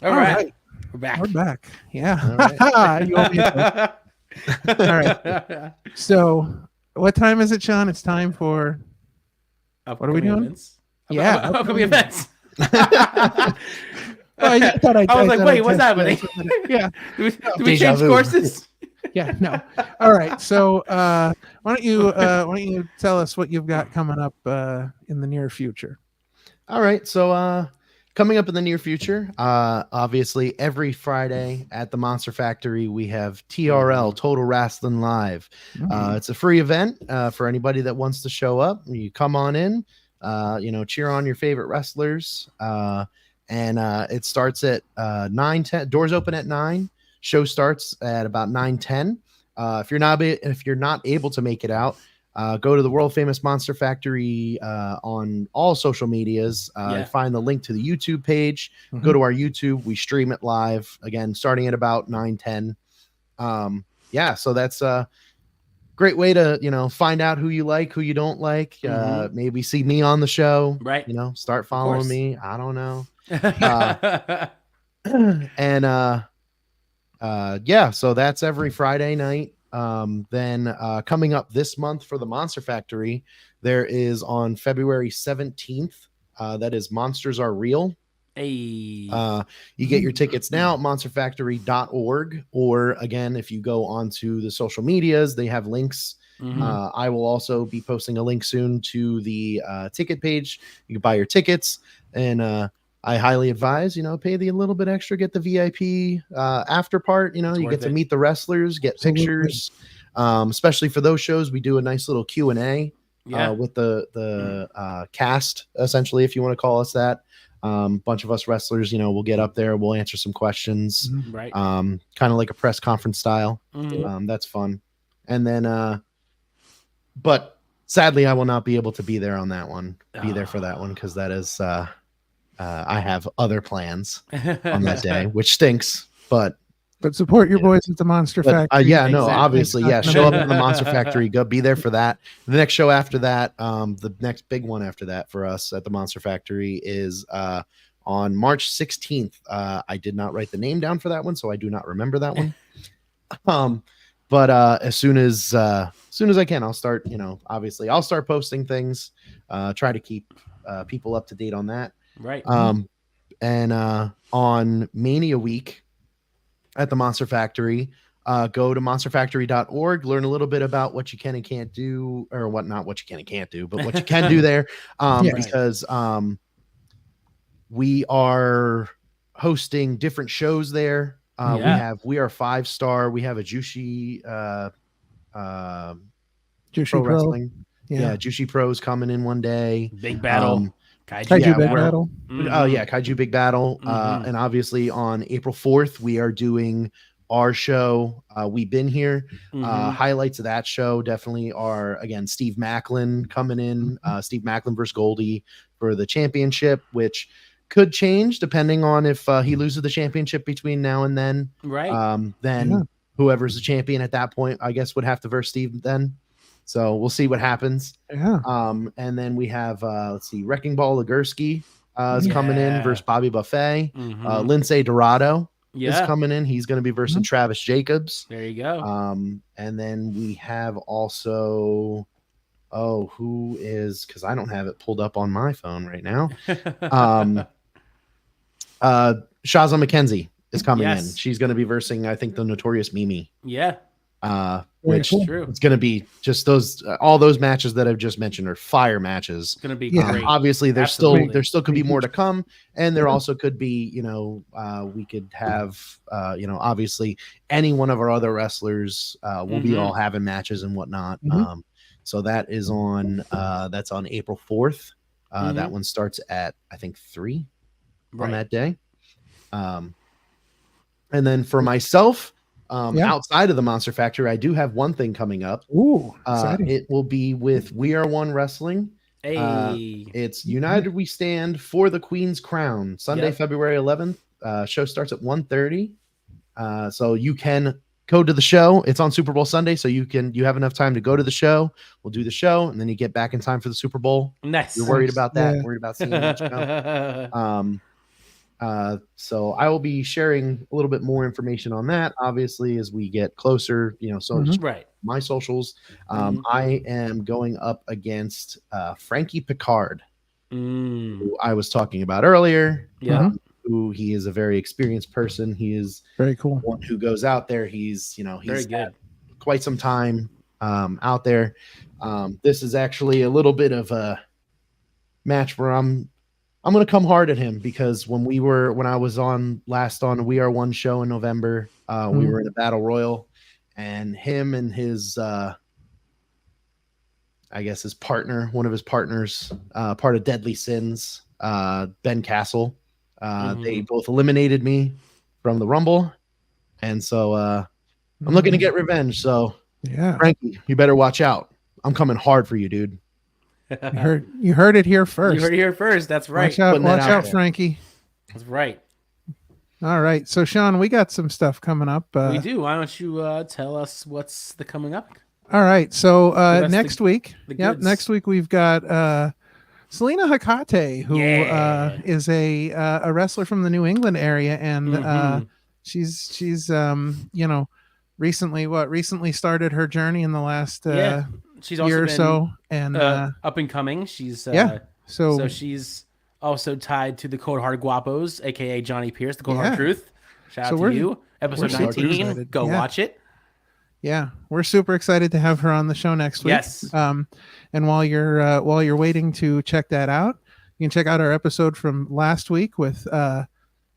All right. We're back. We're back. Yeah. All right. You owe me a- All right. So, what time is it, Sean? It's time for. What are we doing? Events? Yeah, Upcoming events. Oh, I thought I was like, thought wait, I'd what's test happening? that. Yeah. Do we Deja change vu. courses? Yeah. No. All right. So, why don't you tell us what you've got coming up in the near future? All right. So coming up in the near future, obviously every Friday at the Monster Factory, we have TRL, Total Wrestling Live. It's a free event for anybody that wants to show up. You come on in, cheer on your favorite wrestlers. And it starts at 9:10. Doors open at 9. Show starts at about 9:10. If you're not able to make it out, go to the world famous Monster Factory on all social medias. Find the link to the YouTube page. Go to our YouTube. We stream it live again, starting at about 9:10. So that's a great way to find out who you like, who you don't like. Maybe see me on the show. Right. Start following me. I don't know. So that's every Friday night. Then coming up this month for the Monster Factory, there is on February 17th. That is Monsters Are Real. Hey. You get your tickets now at monsterfactory.org, or again, if you go onto the social medias, they have links. I will also be posting a link soon to the ticket page. You can buy your tickets, and I highly advise, pay a little bit extra, get the VIP after part. You get to meet the wrestlers, get pictures. Especially for those shows, we do a nice little Q&A with the cast, essentially, if you want to call us that. Bunch of us wrestlers, we'll get up there, we'll answer some questions, right? Kind of like a press conference style. That's fun. And then, but sadly, I will not be able to be there on that one. Be there for that one because that is. I have other plans on that day, which stinks, but support your boys at the Monster Factory. Obviously, show up at the Monster Factory, go be there for that. The next show after that, the next big one after that for us at the Monster Factory is on March 16th. I did not write the name down for that one, so I do not remember that one. But as soon as I can, I'll start, obviously I'll start posting things, try to keep people up to date on that. Right. And on Mania week at the Monster Factory, go to monsterfactory.org, learn a little bit about what you can and can't do, or not what you can and can't do, but what you can do there. Because we are hosting different shows there. We are 5-star. We have a Jushi Pro Wrestling. Jushi Pro's coming in one day. Big battle. Kaiju Big Battle. Kaiju Big Battle. And obviously on April 4th, we are doing our show. We've been here. Highlights of that show definitely are, again, Steve Macklin coming in. Steve Macklin versus Goldie for the championship, which could change depending on if he loses the championship between now and then. Right. Then whoever's the champion at that point, I guess, would have to verse Steve then. So we'll see what happens. And then we have Wrecking Ball Legursky is coming in versus Bobby Buffet. Lindsay Dorado is coming in. He's going to be versus Travis Jacobs. There you go. And then we have also who is, because I don't have it pulled up on my phone right now. Shazza McKenzie is coming in. She's going to be versing, I think, the Notorious Mimi. Which true. It's going to be just those all those matches that I've just mentioned are fire matches. It's going to be great. Obviously, there still could be more to come, and there also could be, we could have, obviously any one of our other wrestlers will be all having matches and whatnot. So that is on that's on April 4th. That one starts at, I think, 3 on that day. And then for myself. Outside of the Monster Factory, I do have one thing coming up. It will be with We Are One Wrestling. It's United We Stand for the Queen's Crown, Sunday, February 11th. Show starts at 1:30. So you can go to the show. It's on Super Bowl Sunday, so you have enough time to go to the show. We'll do the show, and then you get back in time for the Super Bowl. Nice. You're worried about that? Worried about seeing that show? So I will be sharing a little bit more information on that, obviously, as we get closer, so just my socials. I am going up against Frankie Picard, who I was talking about earlier. Who he is a very experienced person. He is very cool. One who goes out there. He's very good. Quite some time out there. This is actually a little bit of a match where I'm I'm gonna come hard at him because when I was last on We Are One show in November, we were in a battle royal, and him and his I guess his partner, one of his partners, part of Deadly Sins, Ben Castle. They both eliminated me from the Rumble, and so I'm looking to get revenge. So Yeah, Frankie, you better watch out. I'm coming hard for you, dude. you heard it here first. You heard it here first. That's right. Watch out, Frankie. That's right. All right, so Sean, we got some stuff coming up. We do. Why don't you tell us what's the coming up? All right, so us next week, goods. next week we've got Selena Hecate, who is a wrestler from the New England area, and she's recently started her journey in the last she's also year or been, so, and up and coming. She's so she's also tied to the Cold Hard Guapos, aka Johnny Pierce, the Cold Hard Truth. Shout out to you. Episode 19. Go watch it. Yeah, we're super excited to have her on the show next week. Yes. And while you're waiting to check that out, you can check out our episode from last week with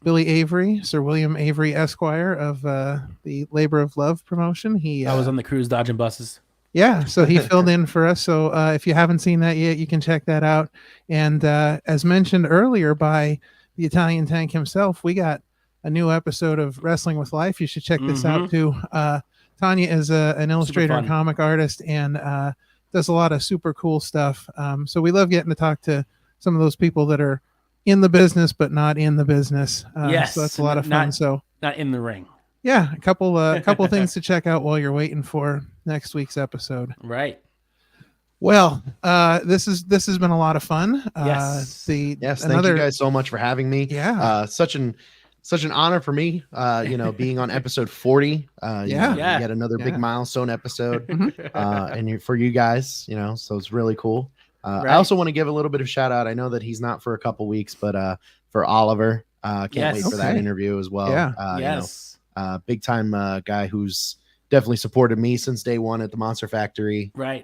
Billy Avery, Sir William Avery Esquire of the Labor of Love promotion. I was on the cruise dodging buses. Yeah, so he filled in for us. So if you haven't seen that yet, you can check that out. And as mentioned earlier by the Italian Tank himself, we got a new episode of Wrestling with Life. You should check this out too. Tanya is an illustrator and comic artist, and does a lot of super cool stuff. So we love getting to talk to some of those people that are in the business but not in the business. Yes, so that's a lot of fun. So not in the ring. Yeah, a couple things to check out while you're waiting for next week's episode. Right. Well, this has been a lot of fun. Yes. Thank you guys so much for having me. Yeah. Such an honor for me. Being on episode 40. Yet another big milestone episode. And for you guys, so it's really cool. I also want to give a little bit of shout out. I know that he's not for a couple weeks, but for Oliver, can't wait for that interview as well. Yeah. Big time guy who's definitely supported me since day one at the Monster Factory. Right.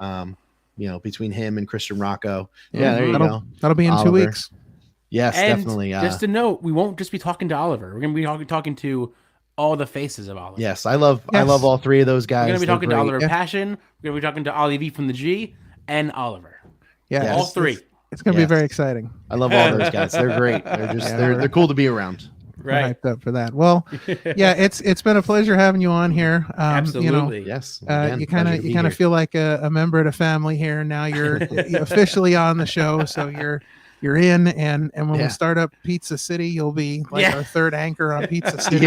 Between him and Christian Rocco. Yeah, there you go. That'll be in Oliver. 2 weeks. Yes, and definitely. Just to note, we won't just be talking to Oliver. We're going to be talking to all the faces of Oliver. Yes, I love all three of those guys. We're going to be talking to Oliver Passion. We're going to be talking to Ollie V from the G and Oliver. Yeah, all three. It's going to be very exciting. I love all those guys. They're great. They're just they're cool to be around. Right. Hyped up for that. Well, yeah, it's been a pleasure having you on here. Absolutely. Yes. You kind of feel like a member of the family here. Now you're officially on the show, so you're in, and when we start up Pizza City, you'll be like our third anchor on Pizza City.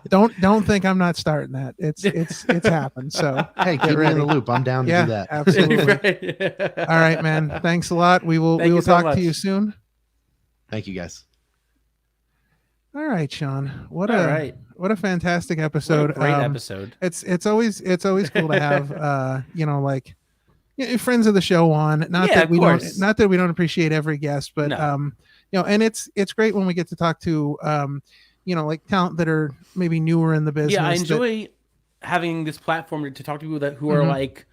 Don't think I'm not starting that. It's happened. So hey, keep me in the loop. I'm down to do that. Absolutely. All right, man. Thanks a lot. We will talk to you soon. Thank you, guys. All right, Sean. What a fantastic episode. What a great episode. It's always cool to have friends of the show on. Not that we don't appreciate every guest, but and it's great when we get to talk to like talent that are maybe newer in the business. Yeah, I enjoy having this platform to talk to people who are like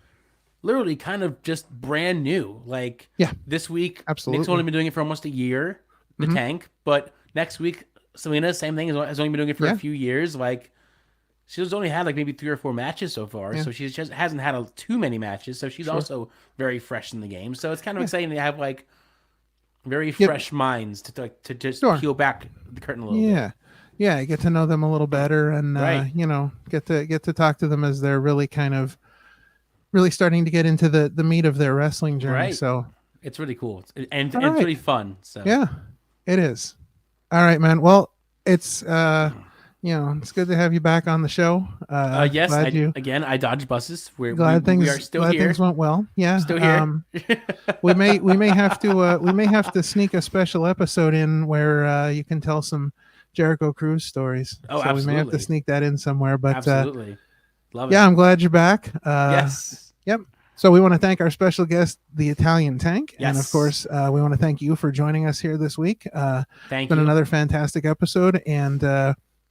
literally kind of just brand new. Like this week, absolutely. Nick's only been doing it for almost a year, the Tank, but next week Selena, same thing, has only been doing it for a few years. Like, she's only had like maybe 3 or 4 matches so far, so she just hasn't had too many matches. So she's also very fresh in the game. So it's kind of exciting to have like very fresh minds to just peel back the curtain a little bit. Yeah, get to know them a little better, and get to talk to them as they're really starting to get into the meat of their wrestling journey. Right. So it's really cool and it's really fun. So yeah, it is. All right, man. Well, it's it's good to have you back on the show. Yes, I dodged buses. We are still here. Things went well. Yeah, still here. we may have to sneak a special episode in where you can tell some Jericho Cruise stories. Oh, so absolutely. We may have to sneak that in somewhere. But absolutely, love it. Yeah, I'm glad you're back. Yes. Yep. So we want to thank our special guest, the Italian Tank. Yes. And of course, we want to thank you for joining us here this week. Thank you. It's been another fantastic episode, and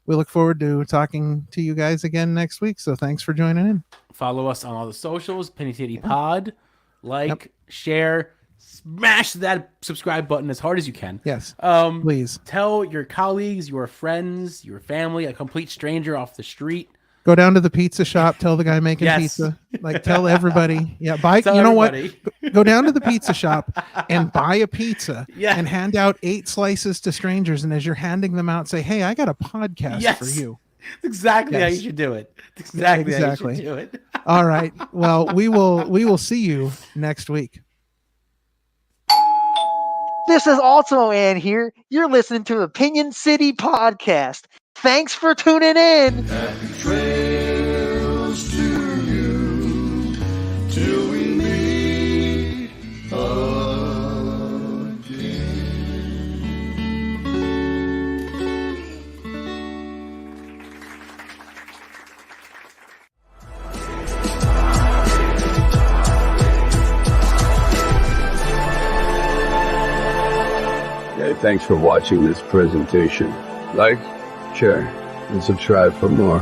we look forward to talking to you guys again next week. So thanks for joining in. Follow us on all the socials, Penny City Pod. Share, smash that subscribe button as hard as you can. Yes. Um, Please tell your colleagues, your friends, your family, a complete stranger off the street. go down to the pizza shop. Tell the guy making Yes. pizza. Like tell everybody. Yeah. Buy. Tell you know everybody. what? Go down to the pizza shop and buy a pizza. Yeah. And hand out 8 slices to strangers. And as you're handing them out, say, "Hey, I got a podcast Yes. for you." That's exactly how Yes. you should do it. That's exactly how you Exactly. should do it. All right. Well, we will see you next week. This is Ultimo Ann here. You're listening to Opinion City Podcast. Thanks for tuning in. Trails to you till we meet Okay, thanks for watching this presentation. Like, share, and subscribe for more.